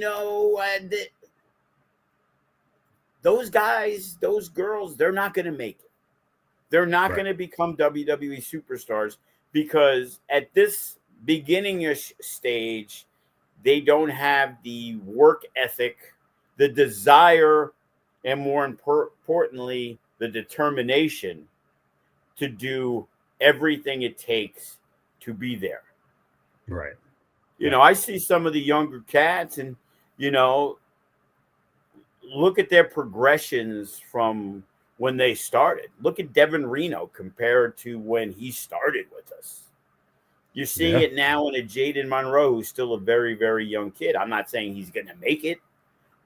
those guys, those girls, they're not going to make it. They're not going to become WWE superstars because at this beginning-ish stage, they don't have the work ethic, the desire, and more importantly, the determination to do everything it takes to be there.
Right.
I see some of the younger cats and, look at their progressions from when they started. Look at Devin Reno compared to when he started with us. You're seeing it now in a Jaden Monroe, who's still a very, very young kid. I'm not saying he's going to make it,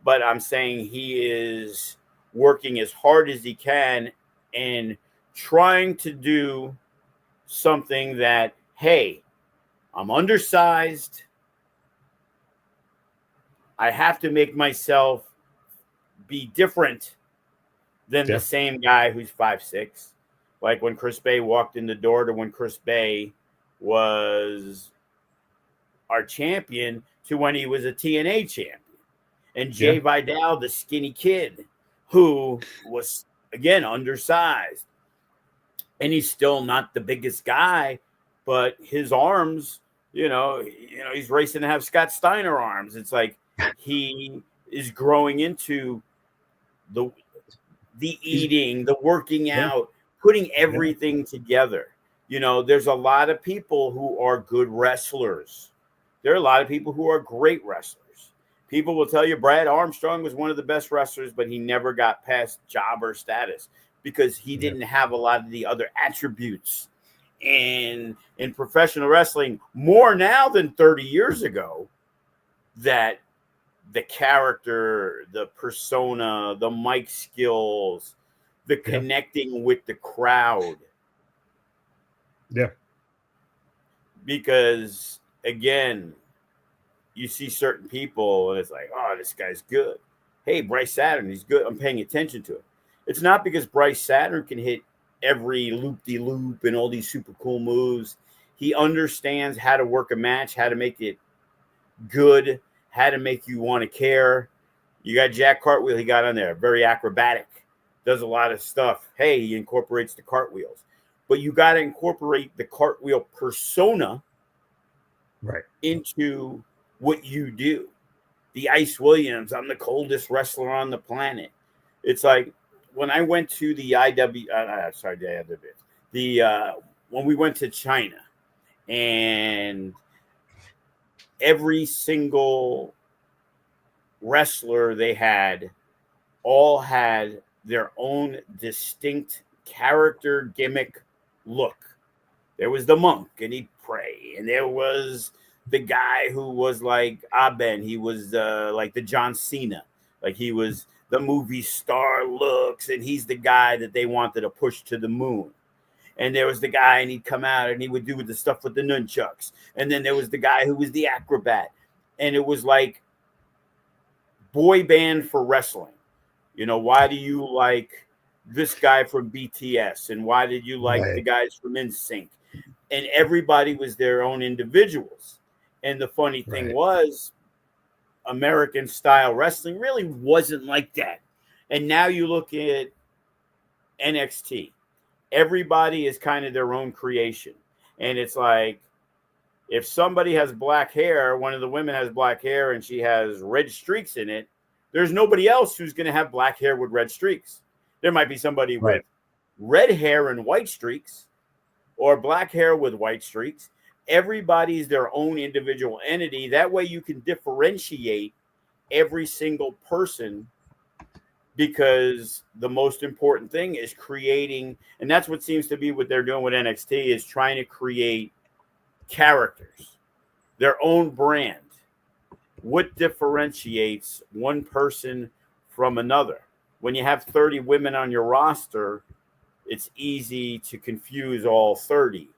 but I'm saying he is working as hard as he can and trying to do something that, hey, I'm undersized. I have to make myself be different than the same guy who's 5'6". Like when Chris Bay walked in the door to when Chris Bay was our champion to when he was a TNA champion. And Jay Vidal, the skinny kid who was, again, undersized. And he's still not the biggest guy, but his arms, he's racing to have Scott Steiner arms. It's like he is growing into the eating, the working out, putting everything together. There's a lot of people who are good wrestlers. There are a lot of people who are great wrestlers. People will tell you Brad Armstrong was one of the best wrestlers, but he never got past jobber status because he didn't have a lot of the other attributes in professional wrestling more now than 30 years ago, that the character, the persona, the mic skills, the connecting with the crowd.
Yeah.
Because, again, you see certain people and it's like, oh, this guy's good. Hey, Bryce Saturn, he's good. I'm paying attention to it. It's not because Bryce Saturn can hit every loop-de-loop and all these super cool moves. He understands how to work a match, how to make it good, how to make you want to care. You got Jack Cartwheel, he got on there, very acrobatic, does a lot of stuff. Hey, he incorporates the cartwheels. But you got to incorporate the cartwheel persona into what you do. The Ice Williams, I'm the coldest wrestler on the planet. It's like when I went to the when we went to China, and every single wrestler they had all had their own distinct character, gimmick, look. There was the monk and he'd pray, and there was the guy who was like Aben. He was like the John Cena, like he was the movie star looks, and he's the guy that they wanted to push to the moon. And there was the guy, and he'd come out and he would do the stuff with the nunchucks. And then there was the guy who was the acrobat, and it was like boy band for wrestling. Why do you like this guy from BTS, and why did you like the guys from NSYNC? And everybody was their own individuals. And the funny thing was, American style wrestling really wasn't like that. And now you look at NXT, everybody is kind of their own creation. And it's like, if somebody has black hair, one of the women has black hair and she has red streaks in it, there's nobody else who's going to have black hair with red streaks. There might be somebody with red hair and white streaks, or black hair with white streaks. Everybody's their own individual entity. That way you can differentiate every single person, because the most important thing is creating, and that's what seems to be what they're doing with NXT, is trying to create characters, their own brand. What differentiates one person from another? When you have 30 women on your roster, it's easy to confuse all 30.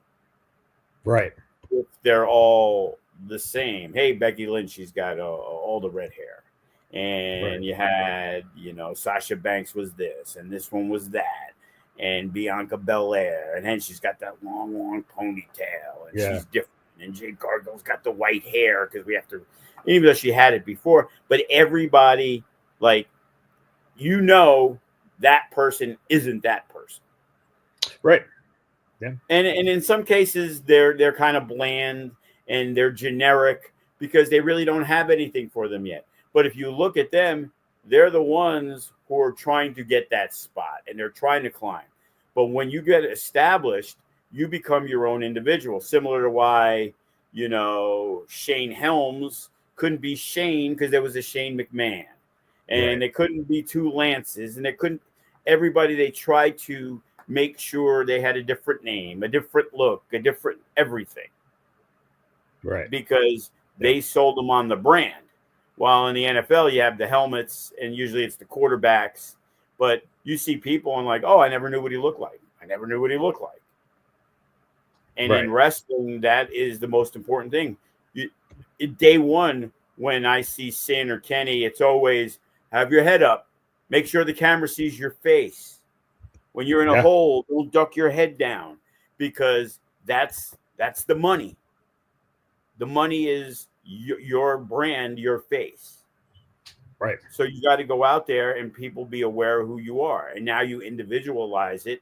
Right.
If they're all the same. Hey, Becky Lynch, she's got all the red hair. And you had, Sasha Banks was this, and this one was that. And Bianca Belair. And then she's got that long ponytail. And she's different. And Jade Cargill's got the white hair, because we have to, even though she had it before. But everybody, like, that person isn't that person.
Right. Yeah.
And in some cases they're kind of bland and they're generic because they really don't have anything for them yet. But if you look at them, they're the ones who are trying to get that spot and they're trying to climb. But when you get established, you become your own individual, similar to why, Shane Helms couldn't be Shane because there was a Shane McMahon. And it couldn't be two Lances, and everybody, they tried to make sure they had a different name, a different look, a different everything.
Right.
Because they sold them on the brand. While in the NFL, you have the helmets, and usually it's the quarterbacks. But you see people and like, oh, I never knew what he looked like. I never knew what he looked like. And in
Right.
wrestling, that is the most important thing. Day one, when I see Sin or Kenny, it's always have your head up. Make sure the camera sees your face. When you're in a
Yeah.
hole, don't duck your head down because that's the money. The money is your brand, your face.
Right.
So you got to go out there and people be aware of who you are. And now you individualize it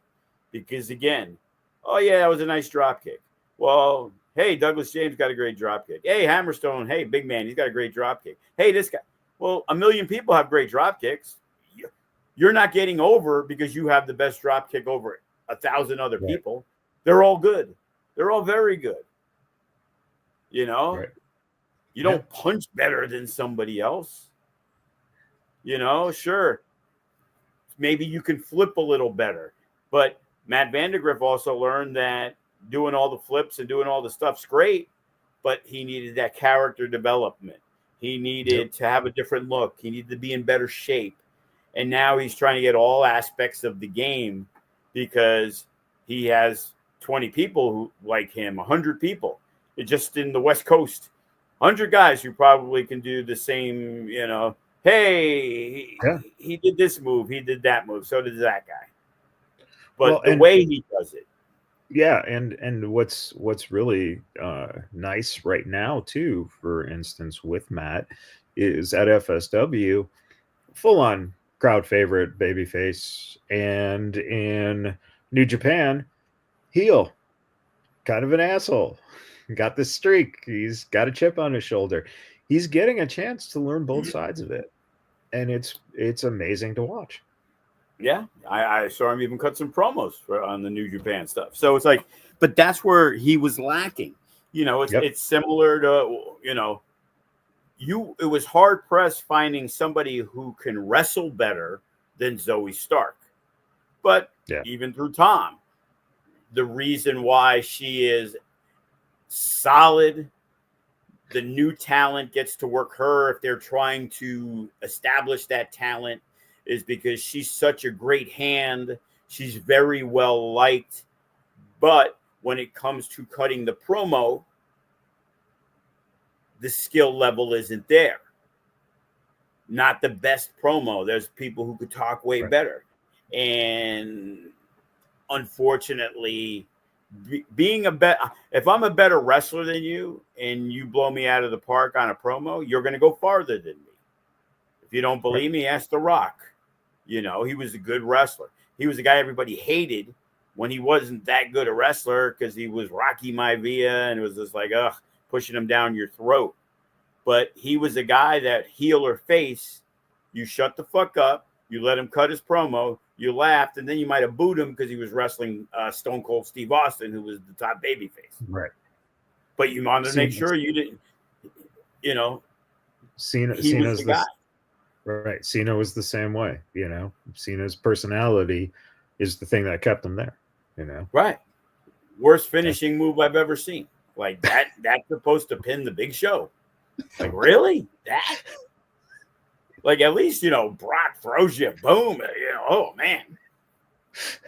because, again, oh, yeah, that was a nice drop kick. Well, hey, Douglas James got a great drop kick. Hey, Hammerstone, hey, big man, he's got a great drop kick. Hey, this guy. Well, a million people have great drop kicks. You're not getting over because you have the best drop kick over 1,000 other
Right.
people. They're all good. They're all very good. You know,
Right.
you don't punch better than somebody else. You know, sure. Maybe you can flip a little better. But Matt Vandegrift also learned that doing all the flips and doing all the stuff's great, but he needed that character development. He needed to have a different look. He needed to be in better shape. And now he's trying to get all aspects of the game because he has 20 people who like him, 100 people. It just in the West Coast, 100 guys who probably can do the same, you know, hey, he did this move, he did that move, so did that guy. But the way he does it.
Yeah, and what's really nice right now too, for instance, with Matt, is at FSW, full on crowd favorite babyface, and in New Japan, heel, kind of an asshole. Got this streak. He's got a chip on his shoulder. He's getting a chance to learn both sides of it, and it's amazing to watch.
Yeah, I saw him even cut some promos on the New Japan stuff. So it's like, but that's where he was lacking. You know, it's similar to, you know, it was hard pressed finding somebody who can wrestle better than Zoe Stark. But even through Tom, the reason why she is solid, the new talent gets to work her if they're trying to establish that talent, is because she's such a great hand. She's very well liked. But when it comes to cutting the promo, the skill level isn't there. Not the best promo. There's people who could talk way better. And unfortunately, being if I'm a better wrestler than you and you blow me out of the park on a promo, you're going to go farther than me. If you don't believe me, ask The Rock. You know, he was a good wrestler. He was a guy everybody hated when he wasn't that good a wrestler because he was Rocky Maivia and it was just like, pushing him down your throat. But he was a guy that heel or face, you shut the fuck up, you let him cut his promo, you laughed, and then you might have booed him because he was wrestling Stone Cold Steve Austin, who was the top babyface.
Right.
But you wanted to make sure you didn't, you know,
Cena's
was the guy.
Right. Cena was the same way, you know. Cena's personality is the thing that kept him there, you know.
Right. Worst finishing move I've ever seen. Like that's supposed to pin the Big Show. Like, really? That? Like, at least, you know, Brock throws you, boom, you know, oh man.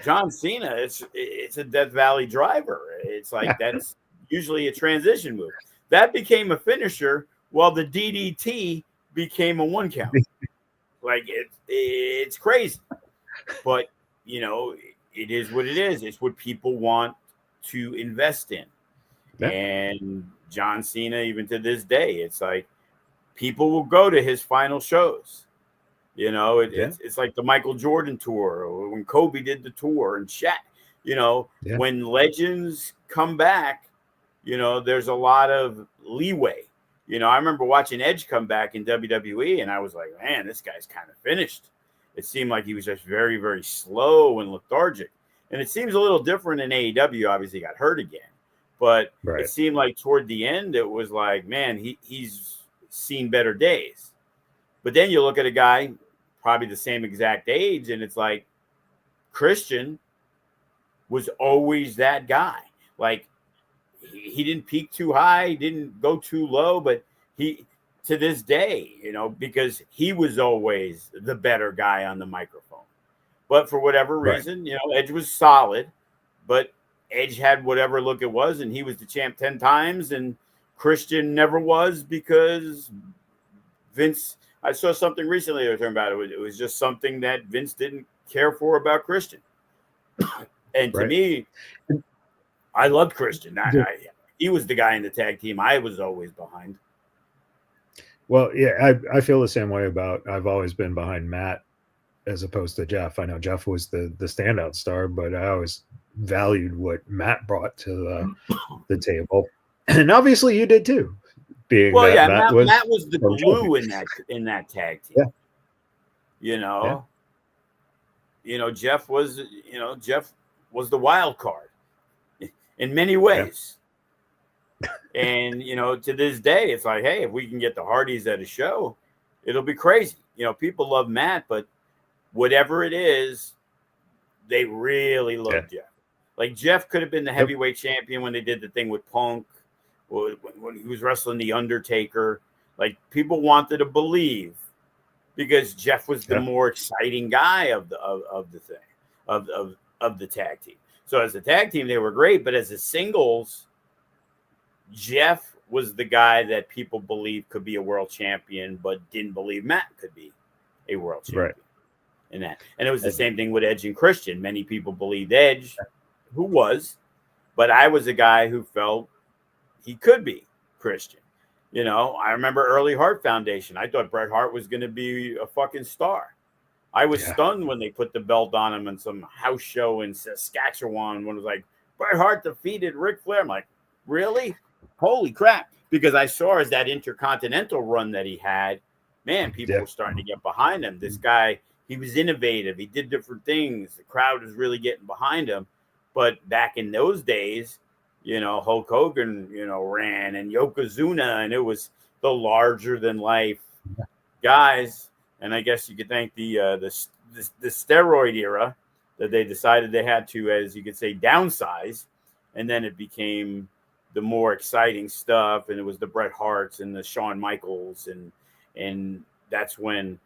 John Cena, it's a Death Valley driver. It's like that's usually a transition move. That became a finisher while the DDT became a 1 count. Like it's crazy. But you know, it is what it is. It's what people want to invest in. Yeah. And John Cena, even to this day, it's like people will go to his final shows. You know, it's like the Michael Jordan tour or when Kobe did the tour and Shaq. You know, when legends come back, you know, there's a lot of leeway. You know, I remember watching Edge come back in WWE, and I was like, man, this guy's kind of finished. It seemed like he was just very, very slow and lethargic. And it seems a little different in AEW. Obviously, got hurt again. But it seemed like toward the end, it was like, man, he's seen better days. But then you look at a guy, probably the same exact age, and it's like Christian was always that guy. Like, he didn't peak too high, he didn't go too low, but he, to this day, you know, because he was always the better guy on the microphone. But for whatever
Right.
reason, Edge was solid, but Edge had whatever look it was, and he was the champ 10 times, and Christian never was because Vince. I saw something recently they were talking about it. It was just something that Vince didn't care for about Christian. And to
Right.
me, I loved Christian.
The-
He was the guy in the tag team I was always behind.
Well, yeah, I feel the same way about. I've always been behind Matt as opposed to Jeff. I know Jeff was the standout star, but I always valued what Matt brought to the table, and obviously you did too, being
Well,
that
yeah,
Matt
Matt
was
was the
world champion.
glue in that tag team.
Yeah,
You
yeah,
know, Jeff was the wild card in many
yeah,
ways. And to this day, it's like, hey, if we can get the Hardys at a show, it'll be crazy. People love Matt, but whatever it is, they really
yeah.
love Jeff. Like Jeff could have been the
Yep.
heavyweight champion when they did the thing with Punk, or when he was wrestling the Undertaker. Like people wanted to believe because Jeff was the
Yeah.
more exciting guy of the thing of the tag team. So as a tag team, they were great, but as a singles, Jeff was the guy that people believed could be a world champion, but didn't believe Matt could be a world champion.
Right.
In that. And it was the same thing with Edge and Christian. Many people believed Edge, who was, but I was a guy who felt he could be Christian. I remember early Hart Foundation. I thought Bret Hart was going to be a fucking star. I was stunned when they put the belt on him in some house show in Saskatchewan when it was like, Bret Hart defeated Ric Flair. I'm like, really? Holy crap. Because I saw as that intercontinental run that he had, man, people were starting to get behind him. This guy, he was innovative. He did different things. The crowd was really getting behind him. But back in those days, Hulk Hogan, ran, and Yokozuna, and it was the larger than life guys. And I guess you could thank the steroid era that they decided they had to, as you could say, downsize, and then it became the more exciting stuff, and it was the Bret Harts and the Shawn Michaels, and that's when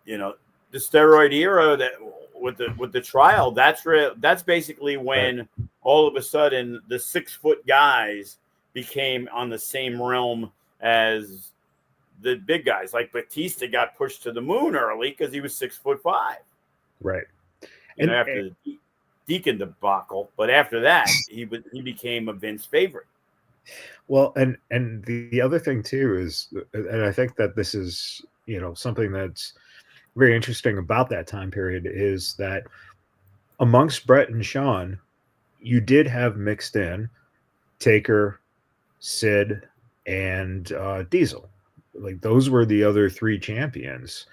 the steroid era that with the trial, that's basically when all of a sudden the 6 foot guys became on the same realm as the big guys. Like Batista got pushed to the moon early because he was 6'5".
Right.
After the Deacon debacle, but after that he became a Vince favorite.
Well, and the other thing too is, and I think that this is something that's very interesting about that time period, is that amongst Brett and Shawn, you did have mixed in Taker, Sid, and Diesel. Like those were the other 3 champions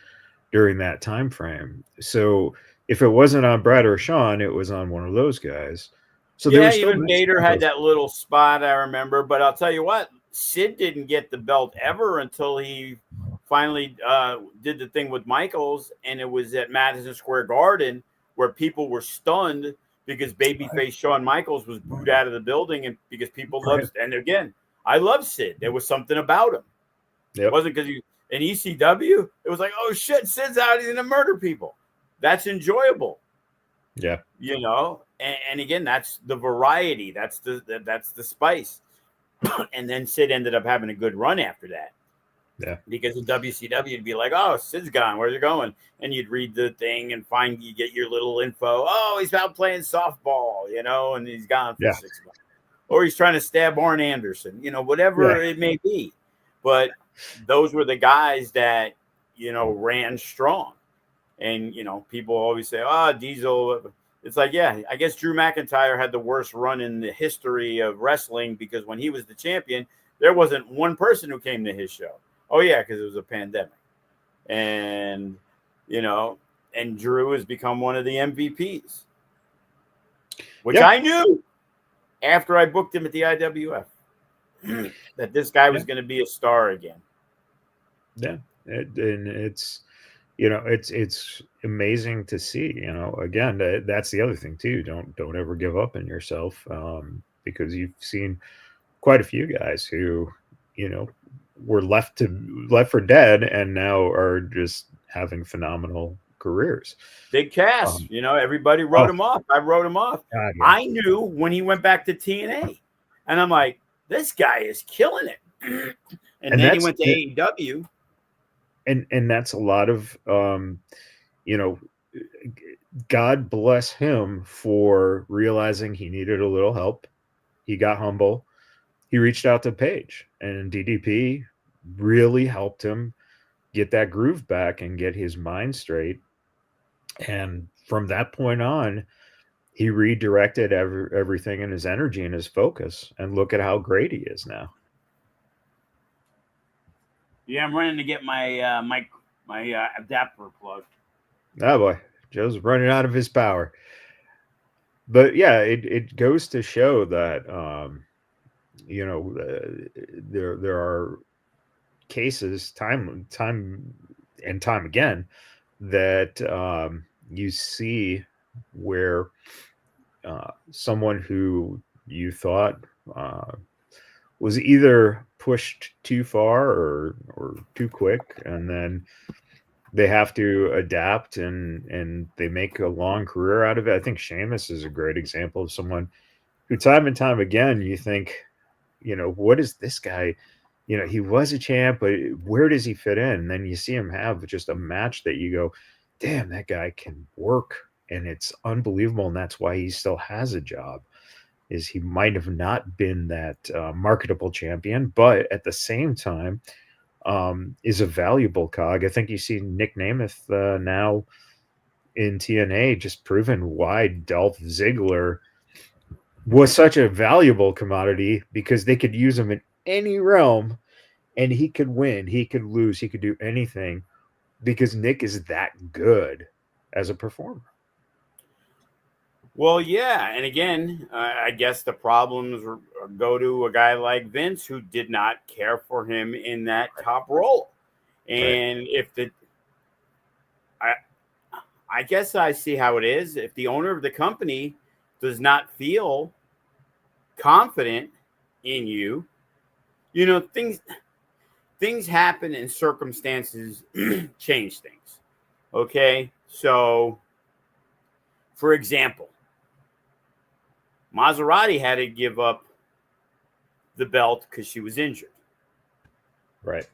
during that time frame. So if it wasn't on Brett or Shawn, it was on one of those guys. So
yeah, even Vader had that little spot, I remember. But I'll tell you what, Sid didn't get the belt ever until he finally did the thing with Michaels, and it was at Madison Square Garden where people were stunned because babyface Shawn Michaels was booed out of the building, and because people loved. And again, I love Sid. There was something about him. It wasn't because he in ECW. It was like, oh shit, Sid's out. He's gonna murder people. That's enjoyable.
Yeah.
And again, that's the variety. That's the spice. And then Sid ended up having a good run after that.
Yeah.
Because in WCW, you'd be like, oh, Sid's gone. Where's he going? And you'd read the thing and you get your little info. Oh, he's out playing softball, and he's gone for 6 months. Or he's trying to stab Arn Anderson, whatever it may be. But those were the guys that, ran strong. And, people always say, oh, Diesel. It's like, yeah, I guess Drew McIntyre had the worst run in the history of wrestling because when he was the champion, there wasn't one person who came to his show. Oh, yeah, because it was a pandemic. And, and Drew has become one of the MVPs, which I knew after I booked him at the IWF that this guy was going to be a star again.
Yeah. And it's, it's amazing to see, again, that's the other thing too. Don't ever give up on yourself, because you've seen quite a few guys who, were left for dead and now are just having phenomenal careers.
Big Cass, everybody wrote
Oh
him off. I wrote him off.
God, yeah.
I knew when he went back to TNA, and I'm like, this guy is killing it. And then he went to AEW,
and that's a lot of God bless him for realizing he needed a little help. He got humble. He reached out to Paige, and DDP really helped him get that groove back and get his mind straight. And from that point on, he redirected everything and his energy and his focus. And look at how great he is now.
Yeah, I'm running to get my my adapter plugged.
Oh boy, Joe's running out of his power. But yeah, it goes to show that there are cases time and time again that you see where someone who you thought was either pushed too far or too quick, and then they have to adapt and they make a long career out of it. I think Sheamus is a great example of someone who time and time again you think, what is this guy? He was a champ, but where does he fit in? And then you see him have just a match that you go, damn, that guy can work, and it's unbelievable. And that's why he still has a job, is he might have not been that marketable champion, but at the same time is a valuable cog. I think you see Nick Namath now in TNA just proven why Dolph Ziggler was such a valuable commodity, because they could use him in any realm and he could win, he could lose, he could do anything, because Nick is that good as a performer.
Well, yeah, and again, I guess the problems go to a guy like Vince, who did not care for him in that top role. And if I guess I see how it is. If the owner of the company does not feel confident in you, things happen and circumstances change things. Okay, so for example, Maserati had to give up the belt because she was injured.
Right.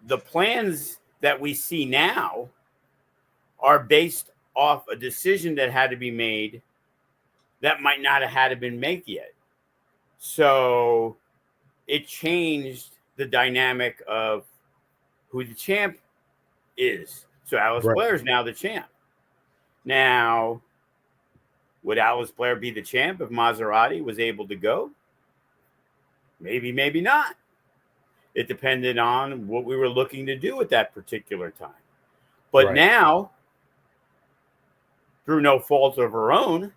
The plans that we see now are based off a decision that had to be made that might not have had to been made yet. So it changed the dynamic of who the champ is. So Alice Blair is now the champ. Now, would Alice Blair be the champ if Maserati was able to go? Maybe, maybe not. It depended on what we were looking to do at that particular time. But now, through no fault of her own,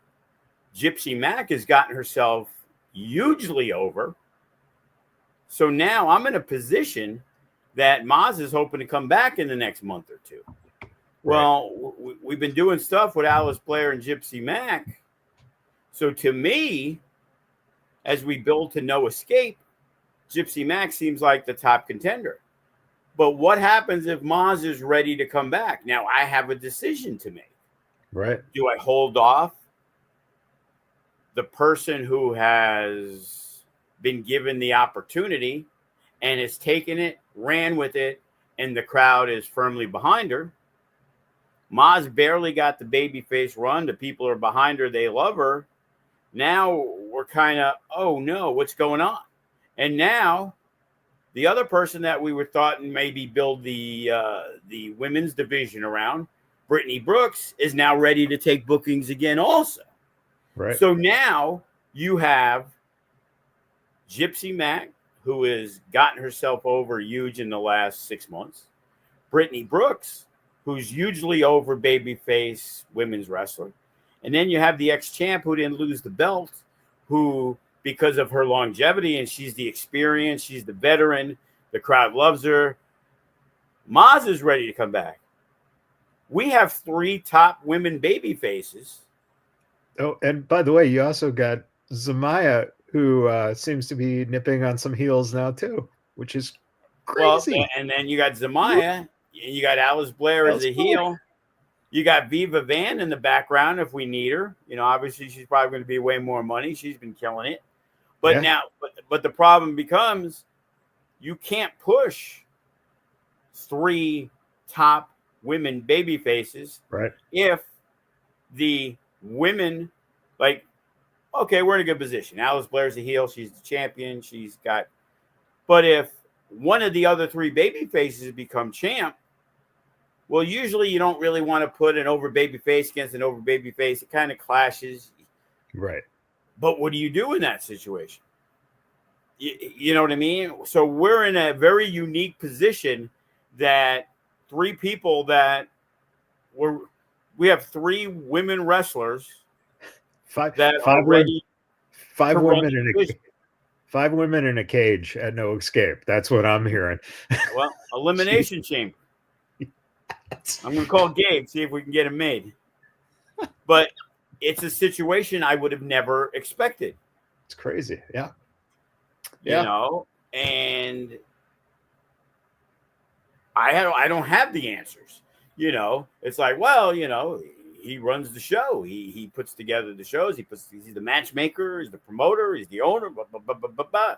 Gypsy Mac has gotten herself hugely over. So now I'm in a position that Maz is hoping to come back in the next month or two. Well, we've been doing stuff with Alice Blair and Gypsy Mac. So to me, as we build to No Escape, Gypsy Mac seems like the top contender. But what happens if Maz is ready to come back? Now I have a decision to make.
Right.
Do I hold off the person who has been given the opportunity and has taken it, ran with it, and the crowd is firmly behind her? Maz barely got the babyface run. The people are behind her. They love her. Now we're kind of, oh no, what's going on? And now the other person that we were thought maybe build the women's division around, Brittany Brooks, is now ready to take bookings again also.
Right.
So now you have Gypsy Mac, who has gotten herself over huge in the last 6 months. Brittany Brooks, who's hugely over babyface women's wrestler. And then you have the ex-champ who didn't lose the belt, who, because of her longevity, and she's the experience, she's the veteran, the crowd loves her. Maz is ready to come back. We have 3 top women baby faces.
Oh, and by the way, you also got Zamaya, who seems to be nipping on some heels now too, which is crazy.
Well, and then you got Zamaya. You got Alice Blair as
Alice
a
Blair.
heel. You got Viva Van in the background if we need her. Obviously she's probably going to be way more money. She's been killing it. But
Yeah.
now, but the problem becomes you can't push 3 top women baby faces
Right.
if the women, like, okay, we're in a good position. Alice Blair's a heel. She's the champion. But if one of the other 3 baby faces become champ, well, usually you don't really want to put an over baby face against an over baby face. It kind of clashes.
Right.
But what do you do in that situation? You know what I mean? So we're in a very unique position that 3 people that we have 3 women wrestlers
Five
that are
five women
ready to
five
run
women
the
in
division.
5 women in a cage at No Escape. That's what I'm hearing.
Well, Elimination Chamber. I'm going to call Gabe, see if we can get him made. But it's a situation I would have never expected.
It's crazy. Yeah.
And I don't have the answers. It's like, well, he runs the show. He puts together the shows. He's the matchmaker. He's the promoter. He's the owner. Blah, blah, blah, blah, blah, blah.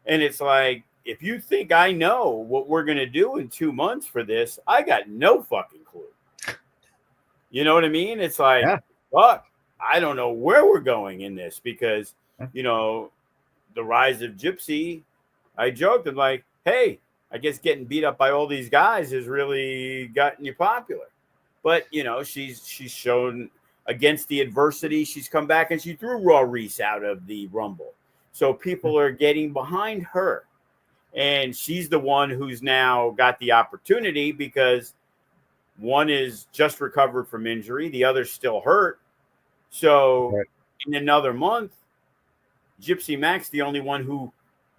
And it's like, if you think I know what we're gonna do in 2 months for this, I got no fucking clue. You know what I mean? It's like, fuck, I don't know where we're going in this because the rise of Gypsy. I joked, I'm like, hey, I guess getting beat up by all these guys has really gotten you popular. But she's shown against the adversity. She's come back and she threw Raw Reese out of the Rumble. So people are getting behind her. And she's the one who's now got the opportunity because one is just recovered from injury. The other's still hurt. So in another month, Gypsy Mac's the only one who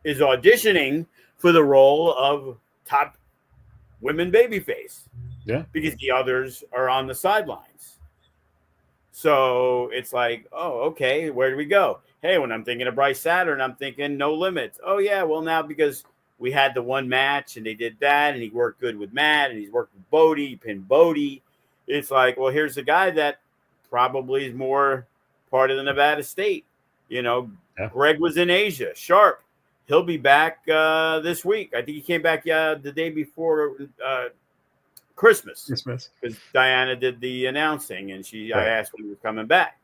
is auditioning for the role of top women babyface.
Yeah.
Because the others are on the sidelines. So it's like, oh, okay, where do we go? Hey, when I'm thinking of Bryce Saturn, I'm thinking No Limits. Oh, yeah, well, now because we had the one match and they did that and he worked good with Matt and he's worked with Bodie, he pinned Bodie. It's like, well, here's a guy that probably is more part of the Nevada state. Greg was in Asia. Sharp, he'll be back this week. I think he came back the day before Christmas because Diana did the announcing and I asked when he was coming back.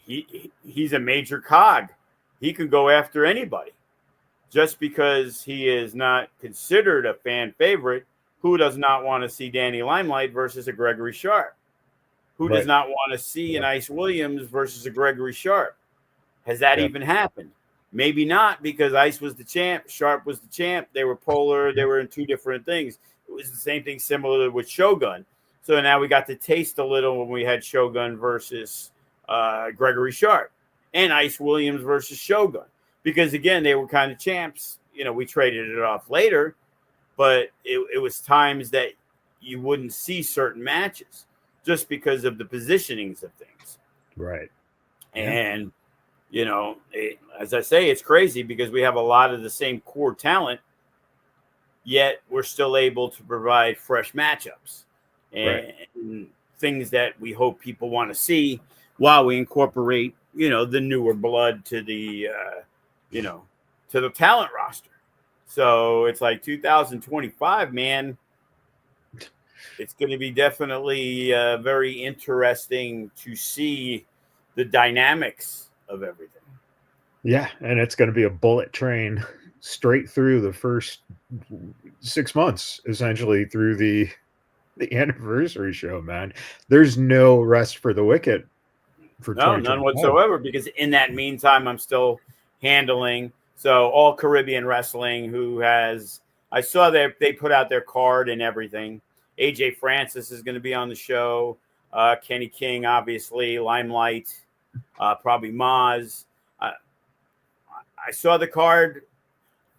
He's a major cog. He can go after anybody. Just because he is not considered a fan favorite, who does not want to see Danny Limelight versus a Gregory Sharp? Who does not want to see an Ice Williams versus a Gregory Sharp? Has that even happened? Maybe not, because Ice was the champ, Sharp was the champ. They were polar. They were in 2 different things. It was the same thing similar with Shogun. So now we got to taste a little when we had Shogun versus Gregory Sharp and Ice Williams versus Shogun. Because, again, they were kind of champs. We traded it off later, but it was times that you wouldn't see certain matches just because of the positionings of things.
Right.
And, as I say, it's crazy because we have a lot of the same core talent, yet we're still able to provide fresh matchups and things that we hope people want to see while we incorporate, the newer blood to the, to the talent roster. So it's like 2025, man. It's going to be definitely very interesting to see the dynamics of everything.
Yeah, and it's going to be a bullet train straight through the first 6 months, essentially through the anniversary show, man. There's no rest for the wicked for
none whatsoever, because in that meantime, I'm still handling All Caribbean Wrestling, I saw that they put out their card and everything. AJ Francis is going to be on the show. Kenny King, obviously, Limelight, probably Maz. I saw the card,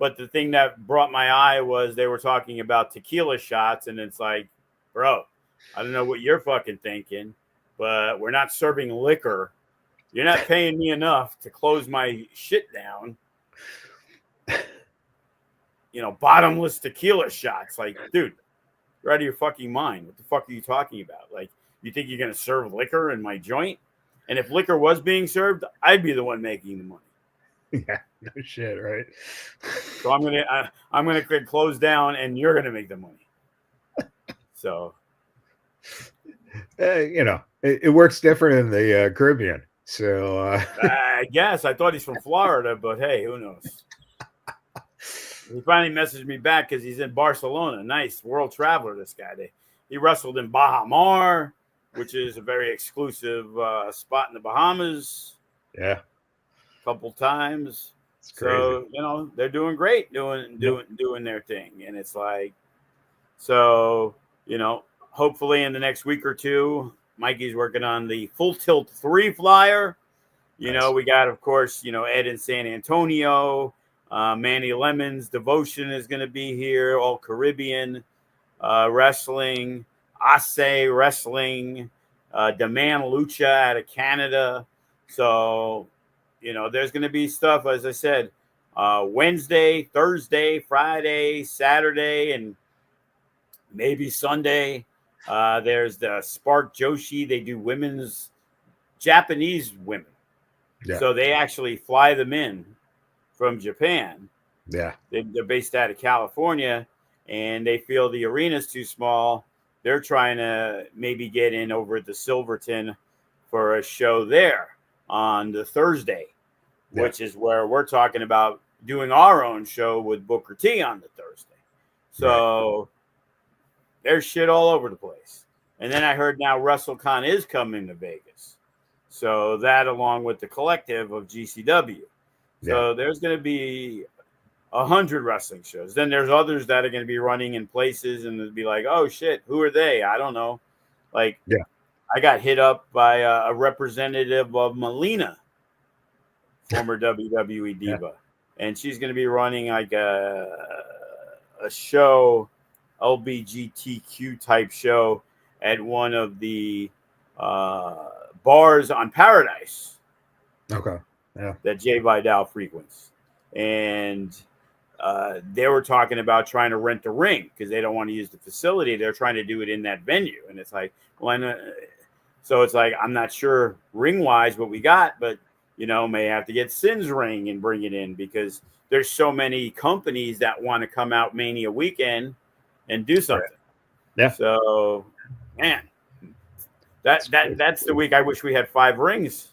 but the thing that brought my eye was they were talking about tequila shots, and it's like, bro, I don't know what you're fucking thinking, but we're not serving liquor. You're not paying me enough to close my shit down. Bottomless tequila shots. Like, dude, You're out of your fucking mind. What the fuck are you talking about? Like, you think you're going to serve liquor in my joint? And if liquor was being served, I'd be the one making the money.
Yeah, no shit, right?
So I'm gonna close down, and you're gonna make the money. So
it works different in the Caribbean. So
I guess I thought he's from Florida, but hey, who knows? He finally messaged me back because he's in Barcelona. Nice world traveler, this guy. He wrestled in Baja Mar, which is a very exclusive spot in the Bahamas.
Yeah,
a couple times.
It's crazy.
So they're doing great, doing their thing, and it's like, so hopefully in the next week or two, Mikey's working on the Full Tilt 3 flyer.
Nice.
We got, of course, Ed in San Antonio. Manny Lemon's Devotion is going to be here. All Caribbean wrestling. Ase Wrestling. Demand Lucha out of Canada. So, there's going to be stuff, as I said, Wednesday, Thursday, Friday, Saturday, and maybe Sunday. There's the Spark Joshi. They do Japanese women.
Yeah.
So they actually fly them in from Japan.
Yeah.
They're based out of California, and they feel the arena's too small. They're trying to maybe get in over at the Silverton for a show there on the Thursday, which is where we're talking about doing our own show with Booker T on the Thursday. So there's shit all over the place. And then I heard now WrestleCon is coming to Vegas. So that, along with the collective of GCW. So there's going to be 100 wrestling shows. Then there's others that are going to be running in places, and it'll be like, oh shit, who are they? I don't know. Like, I got hit up by a representative of Melina, former WWE diva, and she's going to be running like a show, LBGTQ type show, at one of the bars on Paradise.
Okay. Yeah.
That Jay Vidal frequents. And they were talking about trying to rent the ring because they don't want to use the facility. They're trying to do it in that venue. And it's like, so it's like, I'm not sure ring wise what we got, but may have to get Sin's ring and bring it in because there's so many companies that want to come out Mania weekend and do something.
Yeah.
So, man, that's the week I wish we had 5 rings.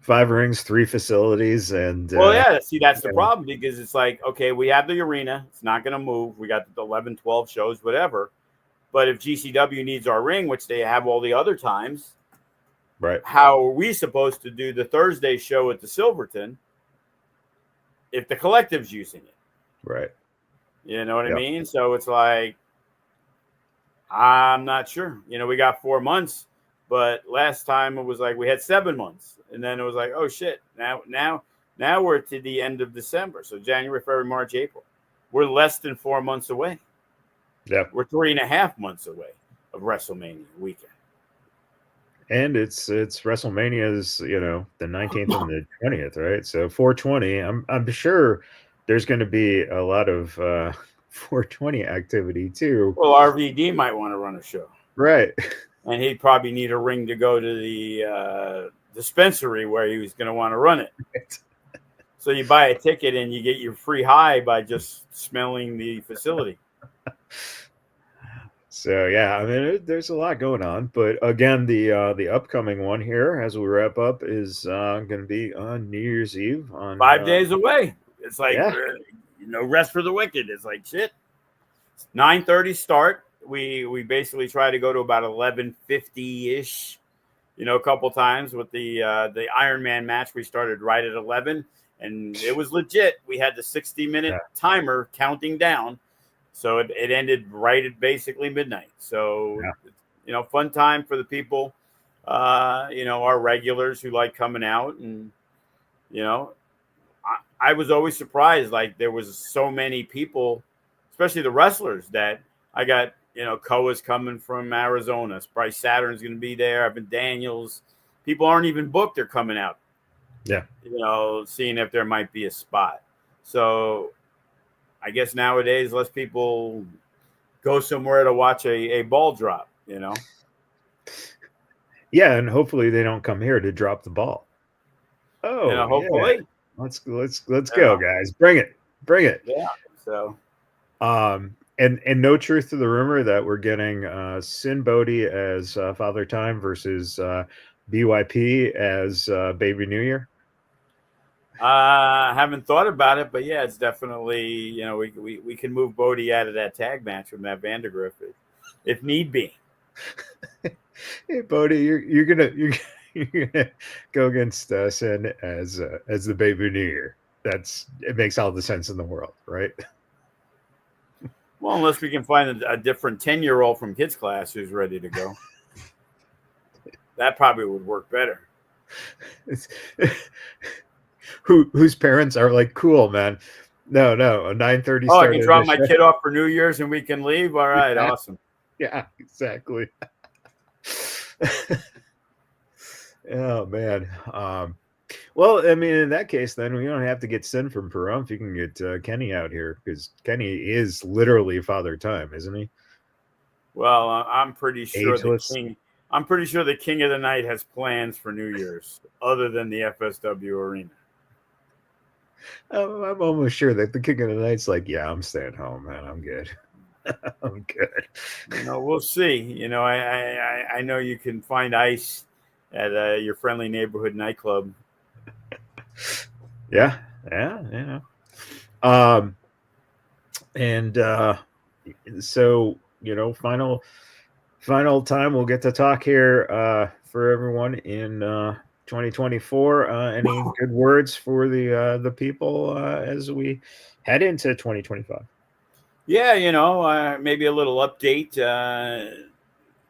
5 rings, 3 facilities, and
see, that's the problem because it's like, okay, we have the arena, it's not going to move. We got the 11, 12 shows, whatever. But if GCW needs our ring, which they have all the other times,
right?
How are we supposed to do the Thursday show at the Silverton if the collective's using it?
Right.
You know what I mean? So it's like, I'm not sure. We got 4 months. But last time it was like we had 7 months, and then it was like, oh shit! Now we're to the end of December, so January, February, March, April. We're less than 4 months away.
Yeah,
we're 3.5 months away of WrestleMania weekend.
And it's WrestleMania's the 19th and the 20th, right? So 420. I'm sure there's going to be a lot of 420 activity too.
Well, RVD might want to run a show,
right?
And he'd probably need a ring to go to the dispensary where he was going to want to run it.
Right.
So you buy a ticket and you get your free high by just smelling the facility.
So yeah, I mean, there's a lot going on, but again, the upcoming one here as we wrap up is going to be on New Year's Eve. On
5 days away. It's like rest for the wicked. It's like shit. 9:30 start. We basically try to go to about 11:50-ish. A couple times with the Iron Man match. We started right at 11, and it was legit. We had the 60-minute timer counting down. So it ended right at basically midnight. So, fun time for the people, our regulars who like coming out. And, I was always surprised. Like there was so many people, especially the wrestlers that I got, Koa's coming from Arizona. Bryce Saturn's going to be there. Evan Daniels. People aren't even booked. They're coming out.
Yeah.
Seeing if there might be a spot. So, I guess nowadays less people go somewhere to watch a ball drop.
Yeah, and hopefully they don't come here to drop the ball. Oh yeah,
Hopefully,
let's
you
go,
know,
guys. Bring it, bring it.
yeah. So
And no truth to the rumor that we're getting Sin Bodhi as Father Time versus BYP as Baby New Year.
I haven't thought about it, but yeah, it's definitely we can move Bodie out of that tag match with Matt Vandergriff if need be.
Hey, Bodhi, you're gonna go against Sin as the Baby New Year. It makes all the sense in the world, right?
Well, unless we can find a different 10-year-old from kids class who's ready to go, that probably would work better.
It's, whose parents are like, cool, man. No, a 9:30
Oh, I
start
can
of
drop
the
my
show.
kid off for New Year's and we can leave. All right,
Yeah,
awesome.
yeah, exactly. Oh man. Well, I mean, in that case, then we don't have to get Sin from Pahrump. You can get Kenny out here because Kenny is literally Father Time, isn't he?
Well, I'm pretty sure the
Ageless.
king. I'm pretty sure the King of the Night has plans for New Year's other than the FSW arena.
I'm almost sure that the King of the Night's like, yeah, I'm staying home, man. I'm good. I'm good.
We'll see. I know you can find ice at your friendly neighborhood nightclub.
Yeah, Um, and so final time we'll get to talk here for everyone in 2024. Any good words for the people as we head into 2025?
Yeah, maybe a little update.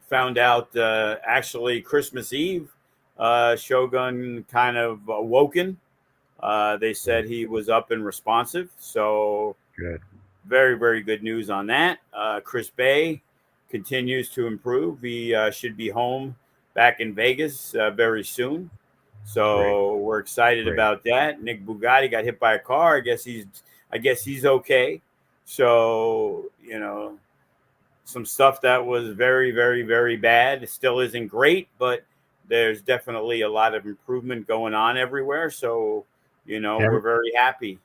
Found out actually Christmas Eve, Shogun kind of awoken. They said he was up and responsive. So
Good.
very, very good news on that. Chris Bay continues to improve. He should be home back in Vegas very soon. So we're excited
Great.
about that. Nick Bugatti got hit by a car. I guess he's okay. So, some stuff that was very, very, very bad. It still isn't great, but there's definitely a lot of improvement going on everywhere. So, we're very happy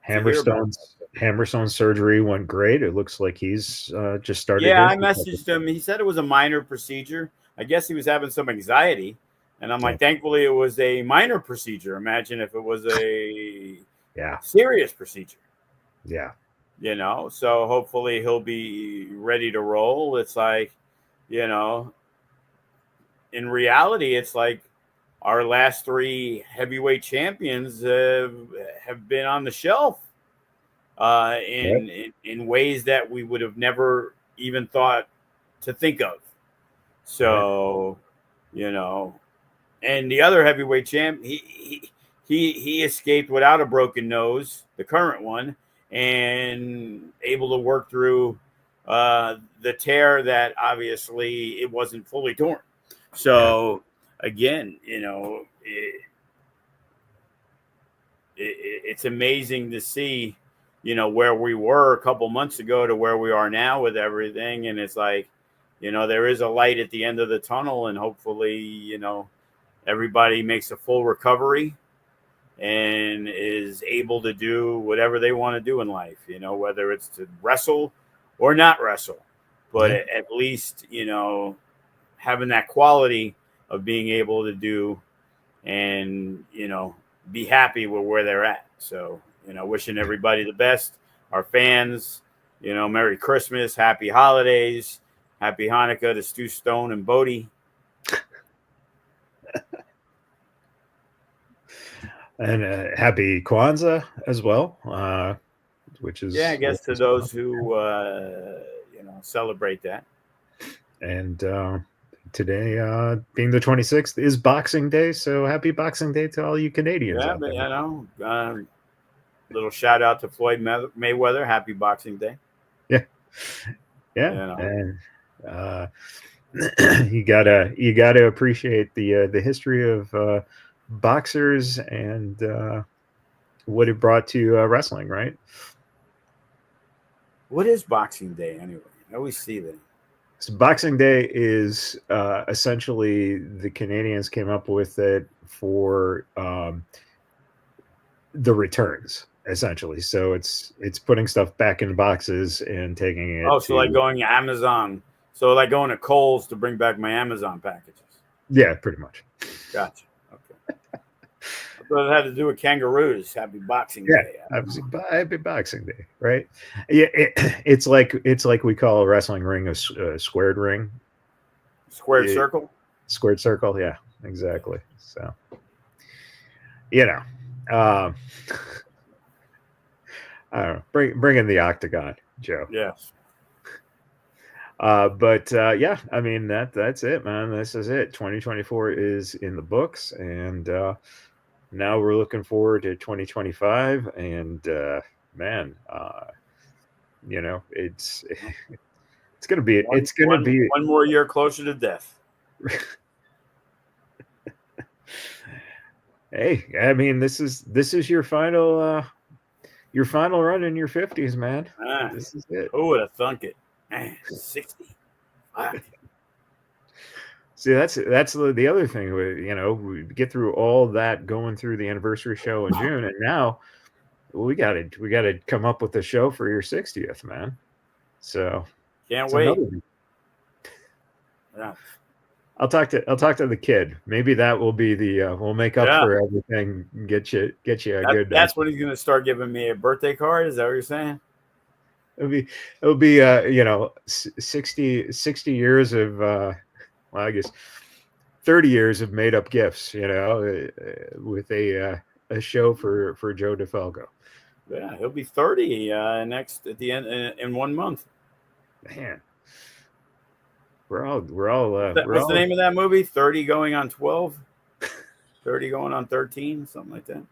to hear about that.
Hammerstone surgery went great. It looks like he's just started
Yeah,
his
I messaged him. He said it was a minor procedure. I guess he was having some anxiety. And I'm like, thankfully, it was a minor procedure. Imagine if it was a serious procedure.
Yeah.
So hopefully he'll be ready to roll. It's like, in reality, it's like our last three heavyweight champions have been on the shelf in ways that we would have never even thought to think of. So, and the other heavyweight champ, he escaped without a broken nose, the current one, and able to work through the tear that obviously it wasn't fully torn. So again, it's amazing to see, where we were a couple months ago to where we are now with everything, and it's like, there is a light at the end of the tunnel, and hopefully, everybody makes a full recovery and is able to do whatever they want to do in life, whether it's to wrestle or not wrestle, but at least, having that quality of being able to do and, be happy with where they're at. So, wishing everybody the best, our fans, Merry Christmas, Happy Holidays, Happy Hanukkah to Stu Stone and Bodie.
And happy Kwanzaa as well, which is
I guess to those who celebrate that.
And today, being the 26th, is Boxing Day. So happy Boxing Day to all you Canadians out there.
Little shout out to Floyd Mayweather. Happy Boxing Day.
Yeah, and you gotta appreciate the history of boxers and what it brought to wrestling, right?
What is Boxing Day anyway? I always see that.
So Boxing Day is essentially the Canadians came up with it for the returns, essentially. So it's putting stuff back in boxes and taking it
Oh, so like
to
going to Amazon. So like going to Kohl's to bring back my Amazon packages.
yeah, pretty much.
Gotcha. Okay. I thought it had to do with kangaroos. Happy Boxing
Yeah,
Day.
obviously, happy Boxing Day, right? Yeah, it's like we call a wrestling ring a squared ring,
Squared circle.
squared circle. Yeah, exactly. So you know, um, I don't know. Bring in the octagon, Joe.
Yes.
But yeah, I mean that's it, man. This is it. 2024 is in the books, and now we're looking forward to 2025. And man, it's it's gonna be
One more year closer to death.
Hey, I mean this is your final run in your 50s, man. This is it.
Who would have thunk it? Man, 60.
See, that's the other thing. We get through all that going through the anniversary show in June, and now we got to come up with a show for your 60th, man. So
can't wait.
Yeah. I'll talk to the kid. Maybe that will be the we'll make up for everything. Get you a good.
That's when he's gonna start giving me a birthday card. Is that what you're saying?
It'll be 60 years of well, I guess 30 years of made up gifts. With a show for Joe DeFalco.
Yeah, he'll be 30 next at the end in 1 month.
Man. We're all.
What's the name of that movie? 30 going on 12? 30 going on 13? Something like that.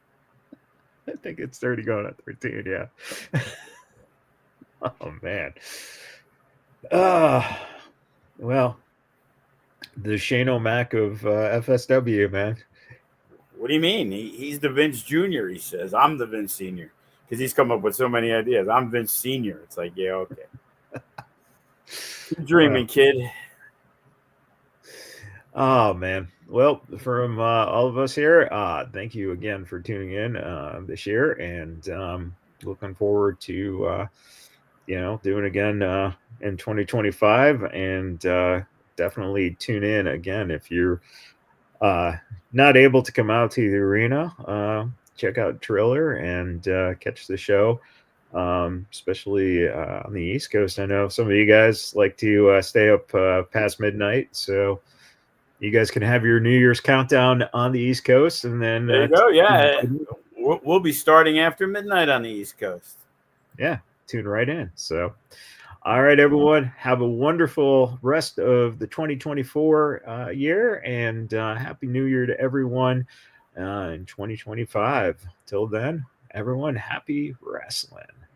I think it's 30 going on 13, yeah. Oh, man. Well, the Shane O'Mac of FSW, man.
What do you mean? He's the Vince Jr., he says. I'm the Vince Sr. Because he's come up with so many ideas. I'm Vince Sr. It's like, yeah, okay. Keep dreaming, kid.
Oh, man. Well, from all of us here, thank you again for tuning in this year, and looking forward to, doing again in 2025, and definitely tune in again if you're not able to come out to the arena. Check out Triller and catch the show. Especially on the East Coast. I know some of you guys like to stay up past midnight, so you guys can have your New Year's countdown on the East Coast, and then
there you go. Yeah, we'll be starting after midnight on the East Coast.
Yeah, tune right in. So, all right, everyone, have a wonderful rest of the 2024 year, and Happy New Year to everyone in 2025. Till then, everyone, happy wrestling.